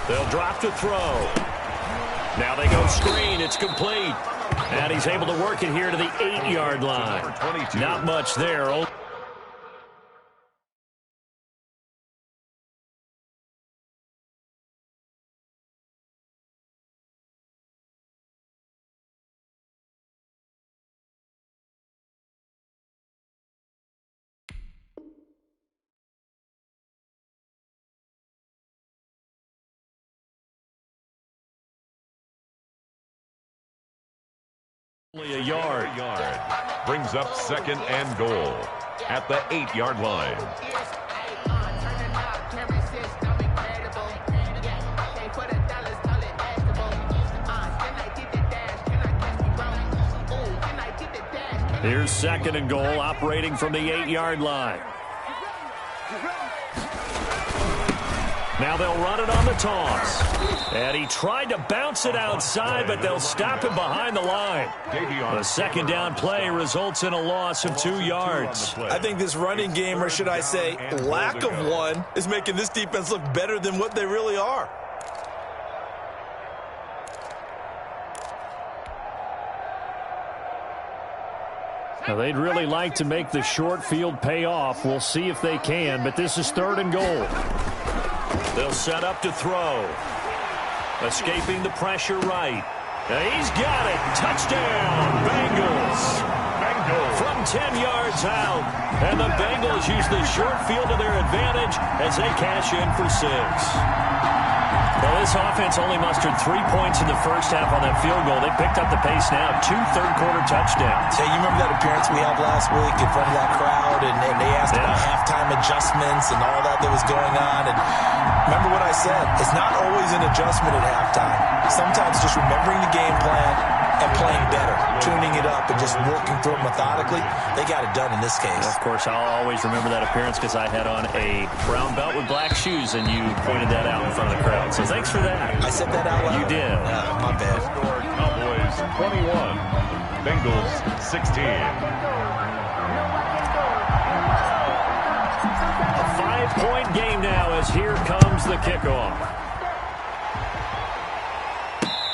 They'll drop to throw. Now they go screen. It's complete. And he's able to work it here to the 8-yard line. Not much there. Only a yard. Brings up 2nd and goal at the 8-yard line. Here's 2nd and goal, operating from the 8-yard line. Now they'll run it on the toss. And he tried to bounce it outside, but they'll stop him behind the line. The 2nd down play results in a loss of 2 yards. I think this running game, or should I say lack of one, is making this defense look better than what they really are. Now, they'd really like to make the short field pay off. We'll see if they can, but this is 3rd and goal. They'll set up to throw. Escaping the pressure right. He's got it. Touchdown, Bengals. From 10 yards out. And the Bengals use the short field to their advantage as they cash in for 6. Well, this offense only mustered 3 points in the first half on that field goal. They picked up the pace now. 2 third-quarter touchdowns. Hey, you remember that appearance we had last week in front of that crowd, and they asked about halftime adjustments and all that was going on. And remember what I said. It's not always an adjustment at halftime. Sometimes just remembering the game plan and playing better, tuning it up and just working through it methodically. They got it done in this case. Of course, I'll always remember that appearance because I had on a brown belt with black shoes, and you pointed that out in front of the crowd. So thanks for that. I said that out loud? You did. My bad. Cowboys 21, Bengals 16. A 5-point game now as here comes the kickoff.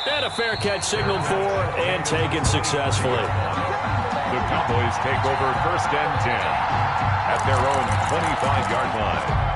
And a fair catch signaled for and taken successfully. The Cowboys take over 1st and 10 at their own 25-yard line.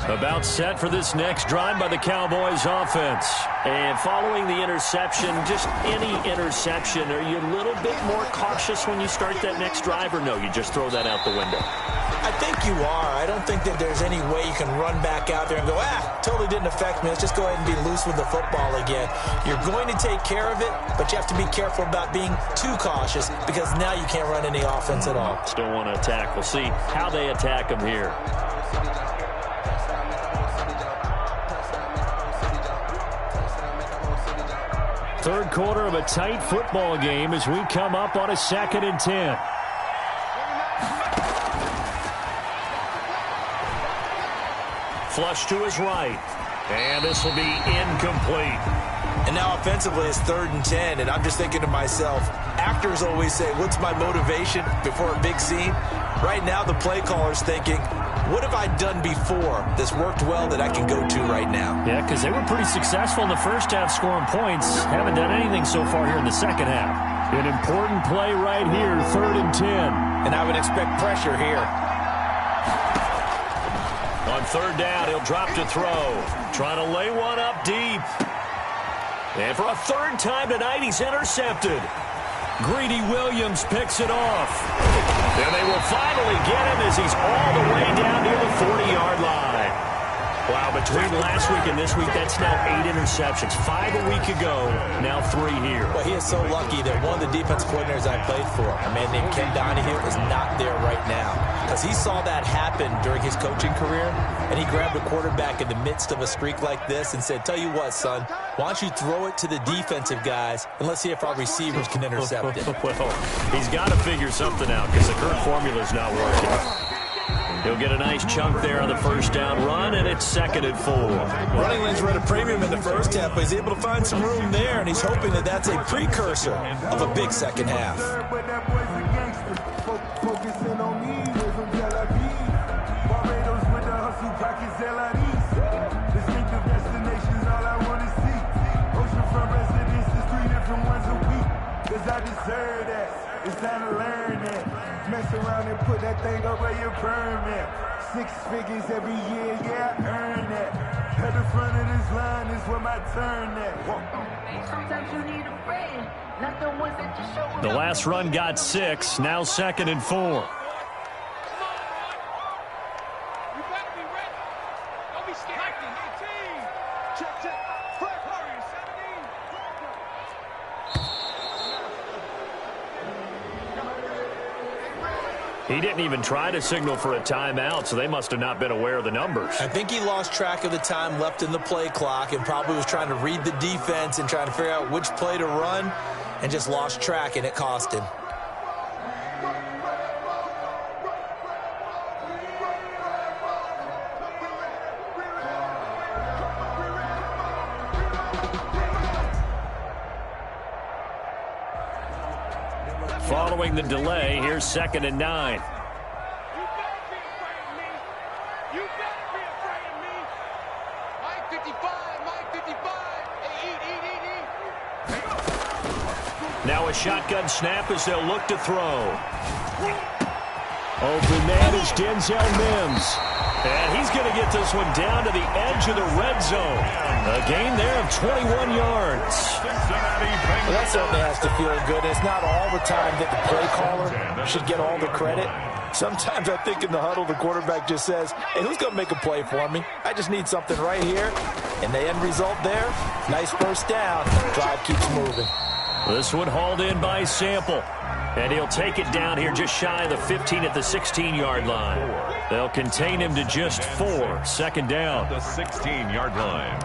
About set for this next drive by the Cowboys offense. And following the interception, just any interception, are you a little bit more cautious when you start that next drive, or no, you just throw that out the window? I think you are. I don't think that there's any way you can run back out there and go, totally didn't affect me. Let's just go ahead and be loose with the football again. You're going to take care of it, but you have to be careful about being too cautious because now you can't run any offense at all. Still want to attack. We'll see how they attack them here. Third quarter of a tight football game as we come up on a 2nd and 10. Flush to his right. And this will be incomplete. And now offensively it's 3rd and 10, and I'm just thinking to myself, actors always say, what's my motivation before a big scene? Right now the play caller's thinking, what have I done before that's worked well that I can go to right now? Yeah, because they were pretty successful in the first half scoring points. Haven't done anything so far here in the second half. An important play right here, 3rd and 10. And I would expect pressure here. On 3rd down, he'll drop to throw. Trying to lay one up deep. And for a 3rd time tonight, he's intercepted. Greedy Williams picks it off. And they will finally get him as he's all the way down near the 40-yard line. Wow, between last week and this week, that's now 8 interceptions. 5 a week ago, now 3 here. Well, he is so lucky that one of the defensive coordinators I played for, a man named Ken Donahue, is not there right now. Because he saw that happen during his coaching career, and he grabbed a quarterback in the midst of a streak like this and said, tell you what, son, why don't you throw it to the defensive guys, and let's see if our receivers can intercept it. Well, he's got to figure something out because the current formula is not working. He'll get a nice chunk there on the first down run, and it's 2nd and 4. Running lanes were at a premium in the first half, but he's able to find some room there, and he's hoping that that's a precursor of a big second half. I deserve that. It's time to learn that. Mess around and put that thing up where you burn that. 6 figures every year, yeah, I earn that. At the front of this line is where my turn at. Sometimes you need a friend, not the ones that just show up. The last run got 6, now 2nd and 4. He didn't even try to signal for a timeout, so they must have not been aware of the numbers. I think he lost track of the time left in the play clock and probably was trying to read the defense and trying to figure out which play to run and just lost track, and it cost him. Following the delay, here's 2nd and 9. Now a shotgun snap as they'll look to throw. Open man is Denzel Mims. And he's going to get this one down to the edge of the red zone. A gain there of 21 yards. Well, that certainly has to feel good. It's not all the time that the play caller should get all the credit. Sometimes I think in the huddle, the quarterback just says, hey, who's going to make a play for me? I just need something right here. And the end result there, nice first down. Drive keeps moving. This one hauled in by Sample. And he'll take it down here just shy of the 15 at the 16-yard line. They'll contain him to just 4. 2nd down. The 16-yard line.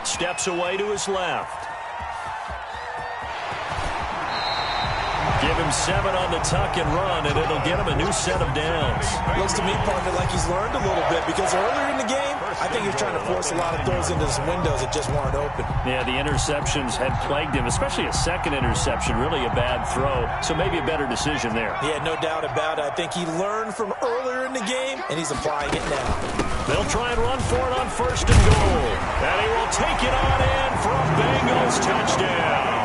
Steps away to his left. Give him 7 on the tuck and run, and it'll get him a new set of downs. Looks to me, partner, like he's learned a little bit, because earlier in the game, I think he was trying to force a lot of throws into some windows that just weren't open. Yeah, the interceptions had plagued him, especially a second interception, really a bad throw, so maybe a better decision there. Yeah, no doubt about it. I think he learned from earlier in the game, and he's applying it now. They'll try and run for it on 1st and goal. And he will take it on in for a Bengals touchdown.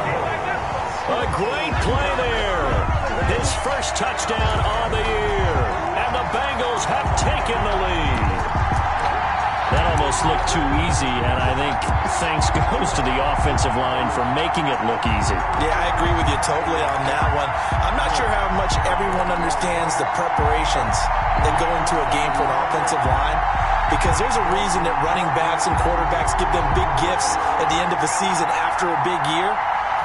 A great play there. His first touchdown on the year. And the Bengals have taken the lead. That almost looked too easy, and I think thanks goes to the offensive line for making it look easy. Yeah, I agree with you totally on that one. I'm not sure how much everyone understands the preparations that go into a game for an offensive line, because there's a reason that running backs and quarterbacks give them big gifts at the end of the season after a big year.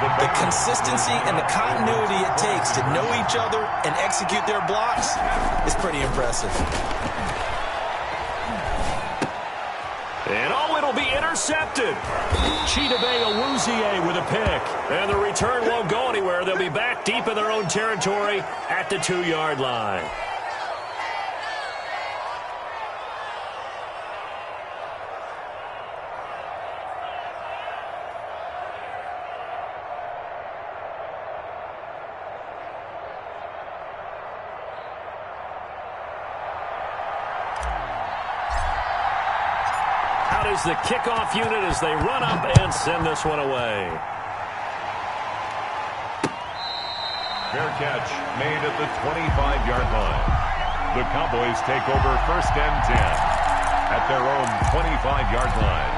The consistency and the continuity it takes to know each other and execute their blocks is pretty impressive. And it'll be intercepted. Chidobe Awuzie with a pick. And the return won't go anywhere. They'll be back deep in their own territory at the 2-yard line. is the kickoff unit as they run up and send this one away. Fair catch made at the 25-yard line. The Cowboys take over 1st and 10 at their own 25-yard line.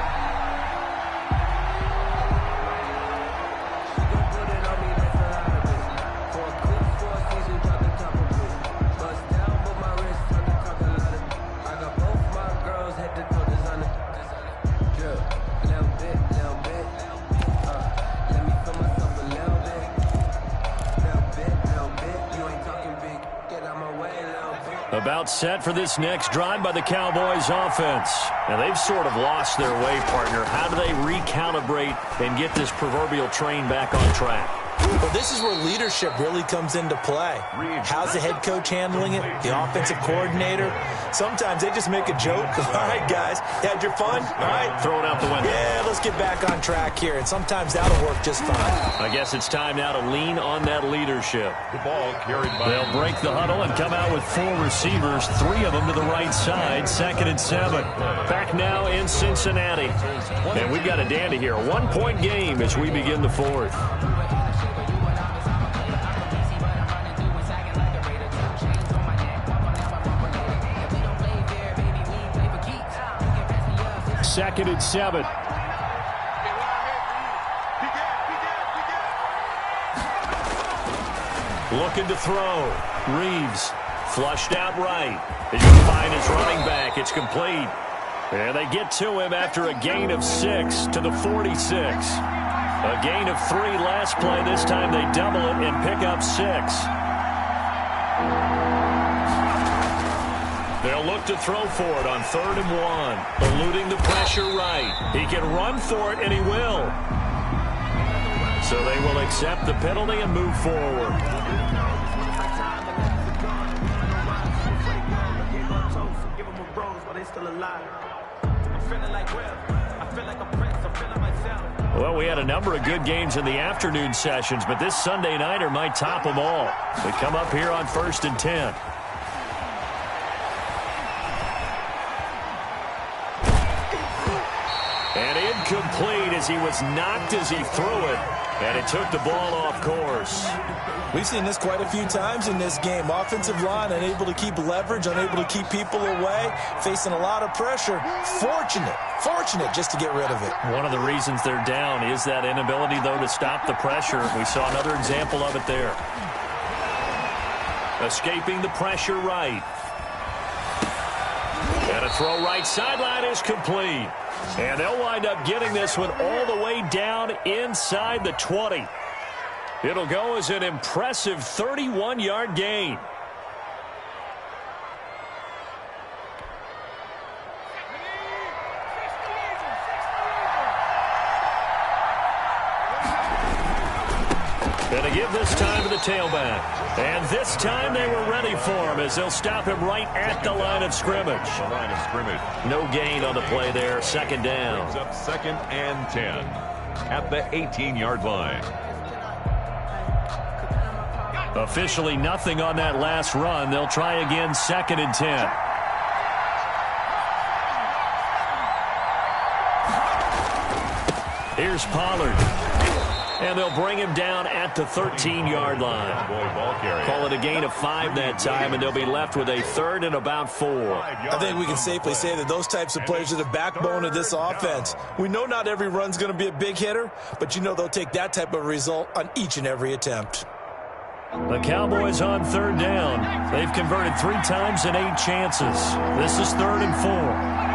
About set for this next drive by the Cowboys offense. And they've sort of lost their way, partner. How do they recalibrate and get this proverbial train back on track? Well, this is where leadership really comes into play. How's the head coach handling it? The offensive coordinator? Sometimes they just make a joke. All right, guys, you had your fun? All right. Throw it out the window. Yeah, let's get back on track here. And sometimes that'll work just fine. I guess it's time now to lean on that leadership. The ball carried by... They'll break the huddle and come out with 4 receivers, 3 of them to the right side, 2nd and 7. Back now in Cincinnati. And we've got a dandy here. A 1-point game as we begin the 4th. Second and 7. Looking to throw. Reeves flushed out right. As you can find his running back, it's complete. And they get to him after a gain of 6 to the 46. A gain of 3 last play. This time they double it and pick up 6. They'll look to throw for it on 3rd and 1. Eluding the pressure right. He can run for it, and he will. So they will accept the penalty and move forward. Well, we had a number of good games in the afternoon sessions, but this Sunday nighter might top them all. They come up here on 1st and 10. And incomplete as he was knocked as he threw it. And it took the ball off course. We've seen this quite a few times in this game. Offensive line unable to keep leverage, unable to keep people away, facing a lot of pressure. Fortunate just to get rid of it. One of the reasons they're down is that inability, though, to stop the pressure. We saw another example of it there. Escaping the pressure right. And a throw right sideline is complete. And they'll wind up getting this one all the way down inside the 20. It'll go as an impressive 31-yard gain. And a give this time to the tailback. And this time they were ready for him as they'll stop him right at the line of scrimmage. No gain on the play there. 2nd down. Brings up 2nd and 10 at the 18-yard line. Officially nothing on that last run. They'll try again 2nd and 10. Here's Pollard. And they'll bring him down at the 13-yard line. Call it a gain of 5 that time, and they'll be left with a 3rd and about 4. I think we can safely say that those types of players are the backbone of this offense. We know not every run's going to be a big hitter, but you know they'll take that type of result on each and every attempt. The Cowboys on 3rd down. They've converted 3 times in 8 chances. This is 3rd and 4.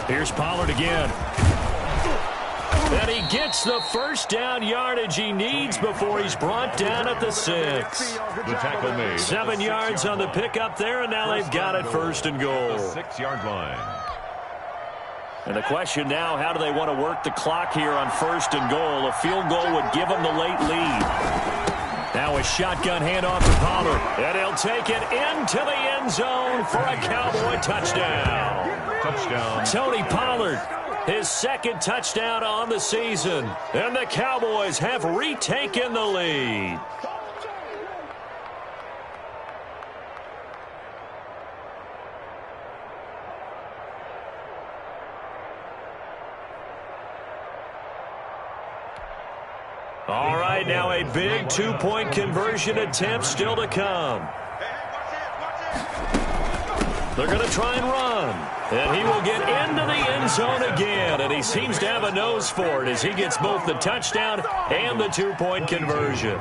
Here's Pollard again. And he gets the 1st down yardage he needs before he's brought down at the 6. The tackle made. 7 yards on the pickup there, and now they've got it 1st and goal. The 6-yard line. And the question now, how do they want to work the clock here on 1st and goal? A field goal would give them the late lead. Now a shotgun handoff to Pollard. And he'll take it into the end zone for a Cowboy touchdown. Touchdown. Tony Pollard his second touchdown on the season. And the Cowboys have retaken the lead. All right, now a big two-point conversion attempt still to come. They're going to try and run. And he will get into the end zone again. And he seems to have a nose for it as he gets both the touchdown and the two-point conversion.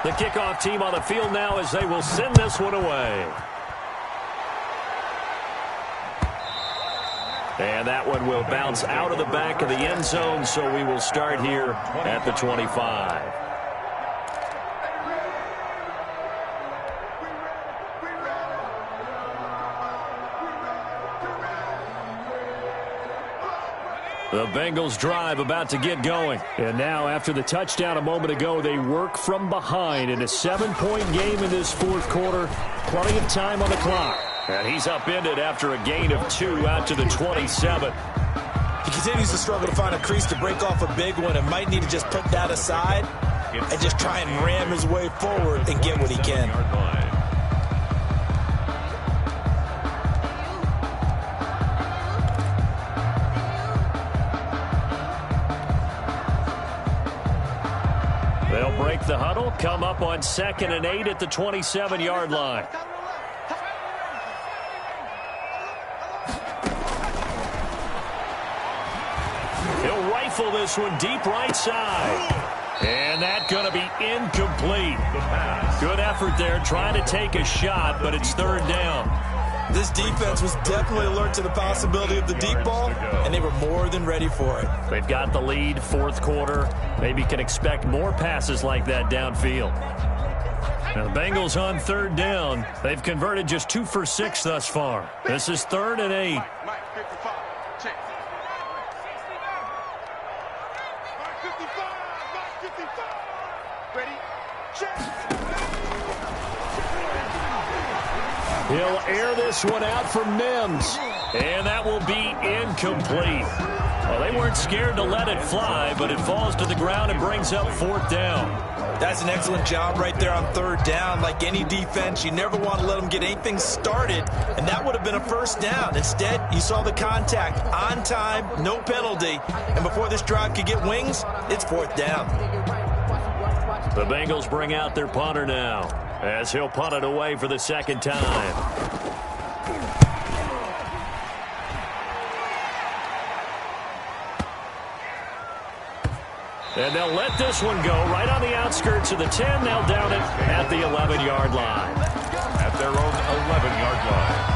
The kickoff team on the field now as they will send this one away. And that one will bounce out of the back of the end zone, so we will start here at the 25. The Bengals drive about to get going. And now, after the touchdown a moment ago, they work from behind in a 7-point game in this fourth quarter. Plenty of time on the clock. And he's upended after a gain of 2 out to the 27. He continues to struggle to find a crease to break off a big one and might need to just put that aside and just try and ram his way forward and get what he can. They'll break the huddle, come up on 2nd and 8 at the 27-yard line. He'll rifle this one deep right side. And that's going to be incomplete. Good effort there trying to take a shot, but it's 3rd down. This defense was definitely alert to the possibility of the deep ball, and they were more than ready for it. They've got the lead, fourth quarter. Maybe can expect more passes like that downfield. Now the Bengals on 3rd down. They've converted just 2 for 6 thus far. This is 3rd and 8. He'll air this one out for Mims. And that will be incomplete. Well, they weren't scared to let it fly, but it falls to the ground and brings up 4th down. That's an excellent job right there on 3rd down. Like any defense, you never want to let them get anything started, and that would have been a 1st down. Instead, you saw the contact on time, no penalty, and before this drive could get wings, it's 4th down. The Bengals bring out their punter now, as he'll punt it away for the 2nd time. And they'll let this one go right on the outskirts of the 10. They'll down it at the 11-yard line. At their own 11-yard line.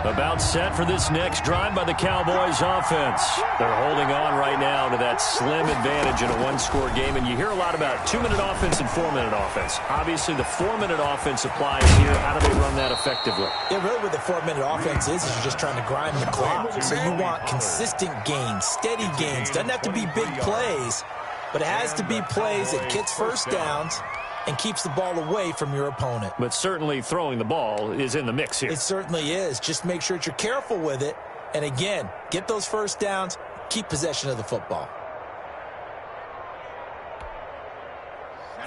About set for this next drive by the Cowboys offense. They're holding on right now to that slim advantage in a one-score game, and you hear a lot about 2-minute offense and 4-minute offense. Obviously, the 4-minute offense applies here. How do they run that effectively? Yeah, really what the 4-minute offense is you're just trying to grind the clock. So you want consistent gains, steady gains. Doesn't have to be big plays, but it has to be plays that gets first downs and keeps the ball away from your opponent. But certainly throwing the ball is in the mix here. It certainly is. Just make sure that you're careful with it. And again, get those first downs, keep possession of the football.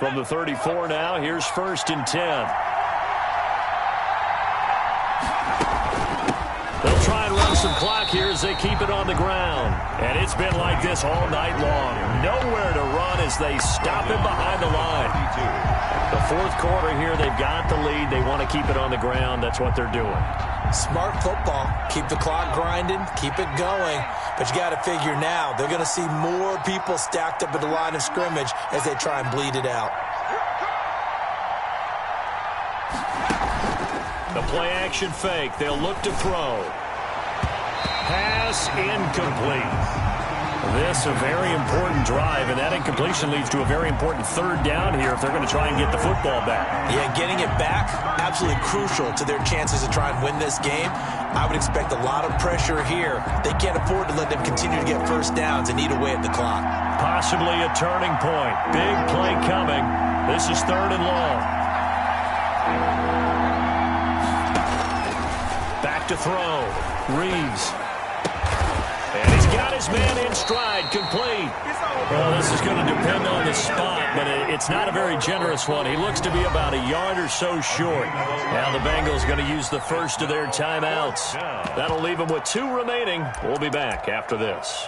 From the 34 now, here's 1st and 10. They'll try and run some clock here as they keep it on the ground. And it's been like this all night long. Nowhere to run as they stop him behind the line. The fourth quarter here, they've got the lead. They want to keep it on the ground. That's what they're doing. Smart football. Keep the clock grinding. Keep it going. But you got to figure now, they're going to see more people stacked up at the line of scrimmage as they try and bleed it out. The play-action fake. They'll look to throw. Pass incomplete. This a very important drive, and that incompletion leads to a very important third down here if they're going to try and get the football back. Yeah, getting it back, absolutely crucial to their chances to try and win this game. I would expect a lot of pressure here. They can't afford to let them continue to get first downs and eat away at the clock. Possibly a turning point. Big play coming. This is 3rd and long. Back to throw. Reeves. And he's got his man in stride, complete. Well, this is going to depend on the spot, but it's not a very generous one. He looks to be about a yard or so short. Now the Bengals going to use the first of their timeouts. That'll leave them with 2 remaining. We'll be back after this.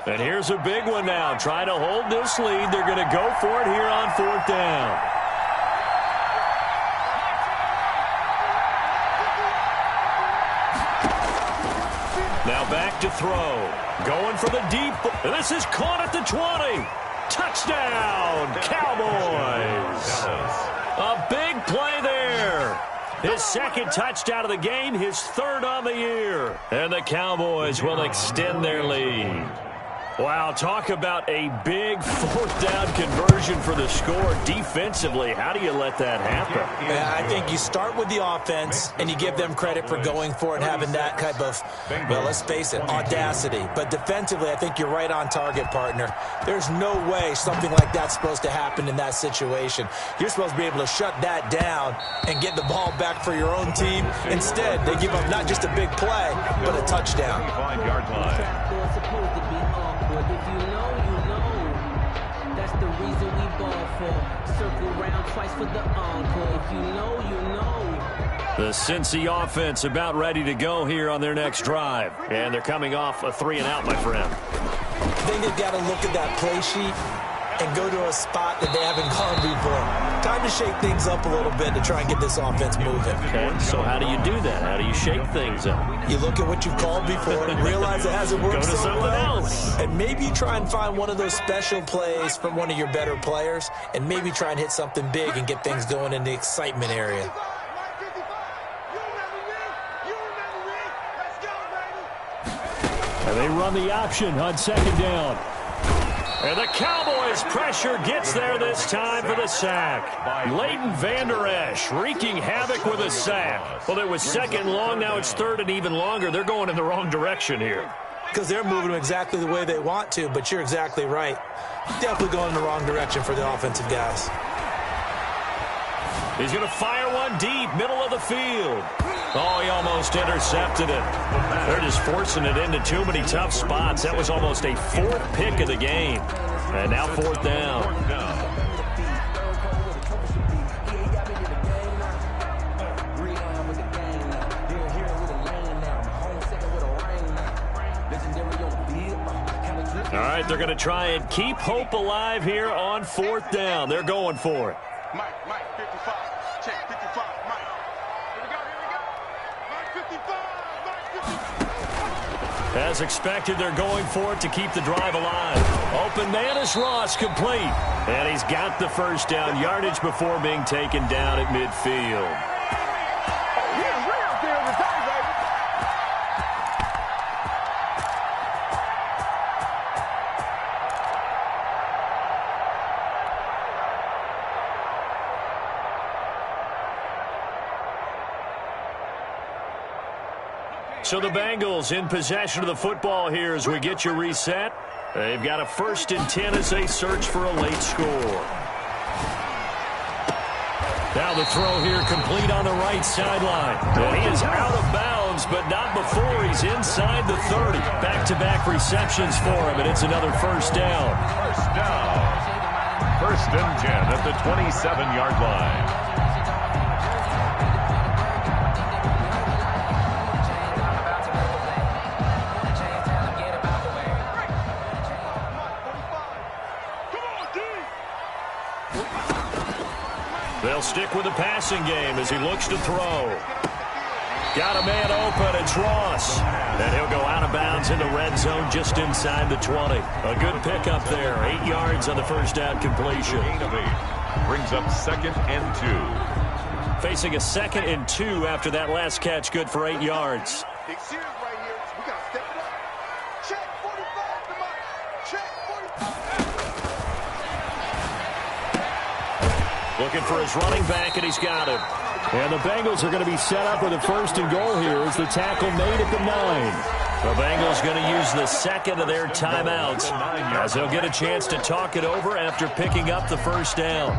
And here's a big one now. Trying to hold this lead. They're going to go for it here on 4th down. Now back to throw. Going for the deep. This is caught at the 20. Touchdown, Cowboys. A big play there. His 2nd touchdown of the game, his 3rd on the year. And the Cowboys will extend their lead. Wow, talk about a big 4th down conversion for the score. Defensively, how do you let that happen? Yeah, I think you start with the offense, and you give them credit for going for it, having that type of, well, let's face it, audacity. But defensively, I think you're right on target, partner. There's no way something like that's supposed to happen in that situation. You're supposed to be able to shut that down and get the ball back for your own team. Instead, they give up not just a big play, but a touchdown. 5-yard line. If you know, you know. That's the reason we ball for. Circle round twice for the encore. If you know, you know. The Cincy offense about ready to go here on their next drive. And they're coming off a 3-and-out, my friend. I think they've got to look at that play sheet and go to a spot that they haven't gone before. Time to shake things up a little bit to try and get this offense moving. Okay, so how do you do that? How do you shake things up? You look at what you've called before, realize it hasn't worked Go to so something well, else. and maybe try and find one of those special plays from one of your better players, and maybe try and hit something big and get things going in the excitement area. And they run the option on 2nd down. And the Cowboys' pressure gets there this time for the sack. Leighton Vander Esch wreaking havoc with a sack. Well, it was 2nd and long. Now it's 3rd and even longer. They're going in the wrong direction here. Because they're moving them exactly the way they want to, but you're exactly right. Definitely going in the wrong direction for the offensive guys. He's going to fire one deep, middle of the field. Oh, he almost intercepted it. They're just forcing it into too many tough spots. That was almost a 4th pick of the game. And now 4th down. All right, they're going to try and keep hope alive here on 4th down. They're going for it. Mike, 55. Check, 55, Mike. Here we go. Mike, 55. As expected, they're going for it to keep the drive alive. Open man is Ross, complete. And he's got the first down, yardage before being taken down at midfield. So the Bengals in possession of the football here as we get you reset. They've got a 1st and 10 as they search for a late score. Now the throw here complete on the right sideline. And he is out of bounds, but not before he's inside the 30. Back-to-back receptions for him, and it's another 1st down. 1st and 10 at the 27-yard line. They'll stick with the passing game as he looks to throw. Got a man open. It's Ross. And he'll go out of bounds in the red zone just inside the 20. A good pickup there. 8 yards on the first down completion. Gain of 8. Brings up 2nd and 2. Facing a 2nd and 2 after that last catch. Good for 8 yards. Big series right here. We got to step it up. Check 45. Come on. Check 45. Looking for his running back, and he's got him. And the Bengals are going to be set up with a 1st and goal here as the tackle made at the 9. The Bengals going to use the 2nd of their timeouts as they'll get a chance to talk it over after picking up the 1st down.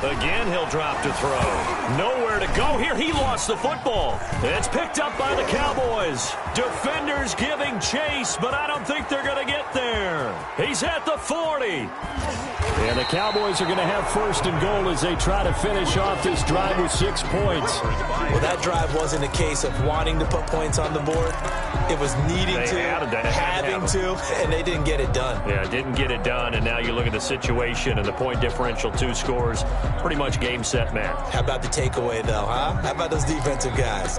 Again, he'll drop to throw. Nowhere to go here. He lost the football. It's picked up by the Cowboys. Defenders giving chase, but I don't think they're going to get there. He's at the 40. And the Cowboys are going to have 1st and goal as they try to finish off this drive with 6 points. Well, that drive wasn't a case of wanting to put points on the board. It was needing to, having to, and they didn't get it done. Yeah, didn't get it done, and now you look at the situation and the point differential, 2 scores, pretty much game, set, match. How about the takeaway, though, huh? How about those defensive guys?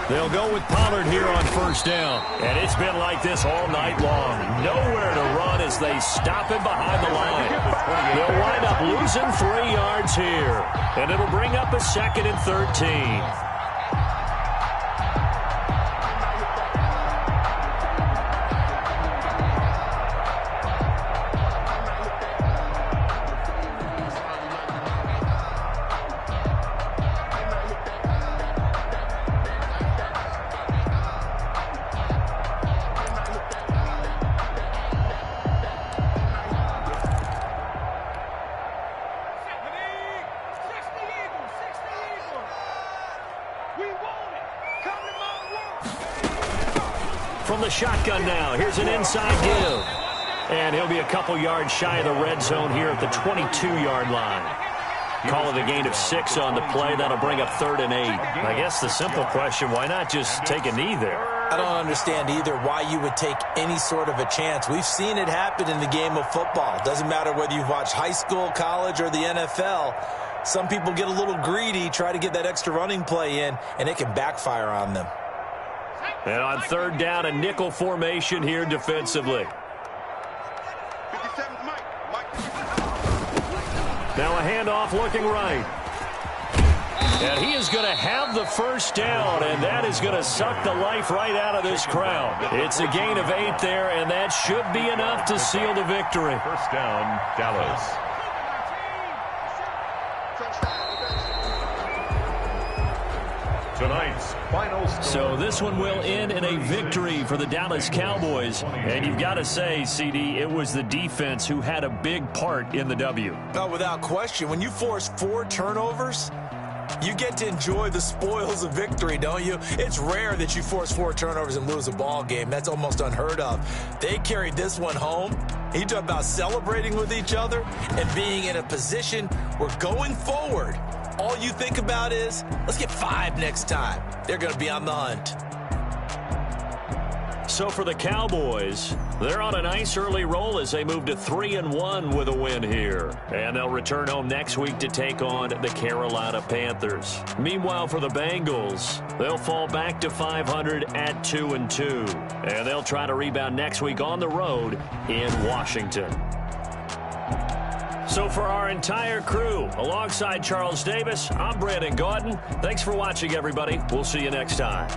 They'll go with Pollard here on 1st down. And it's been like this all night long. Nowhere to run as they stop him behind the line. They'll wind up losing 3 yards here. And it'll bring up a 2nd and 13. From the shotgun now, here's an inside give. And he'll be a couple yards shy of the red zone here at the 22-yard line. Call it a gain of 6 on the play. That'll bring up 3rd and 8. I guess the simple question, why not just take a knee there? I don't understand either why you would take any sort of a chance. We've seen it happen in the game of football. Doesn't matter whether you've watched high school, college, or the NFL. Some people get a little greedy, try to get that extra running play in, and it can backfire on them. And on 3rd down, a nickel formation here defensively. Now a handoff looking right. And he is going to have the 1st down, and that is going to suck the life right out of this crowd. It's a gain of 8 there, and that should be enough to seal the victory. 1st down, Dallas. Tonight's final score. So this one will end in a victory for the Dallas Cowboys. And you've got to say, CD, it was the defense who had a big part in the W. No, without question. When you force 4 turnovers, you get to enjoy the spoils of victory, don't you? It's rare that you force 4 turnovers and lose a ball game. That's almost unheard of. They carried this one home. You talk about celebrating with each other and being in a position where going forward, all you think about is, let's get 5 next time. They're going to be on the hunt. So for the Cowboys, they're on a nice early roll as they move to 3-1 with a win here. And they'll return home next week to take on the Carolina Panthers. Meanwhile, for the Bengals, they'll fall back to 500 at 2-2. And they'll try to rebound next week on the road in Washington. So for our entire crew, alongside Charles Davis, I'm Brandon Gaudin. Thanks for watching, everybody. We'll see you next time.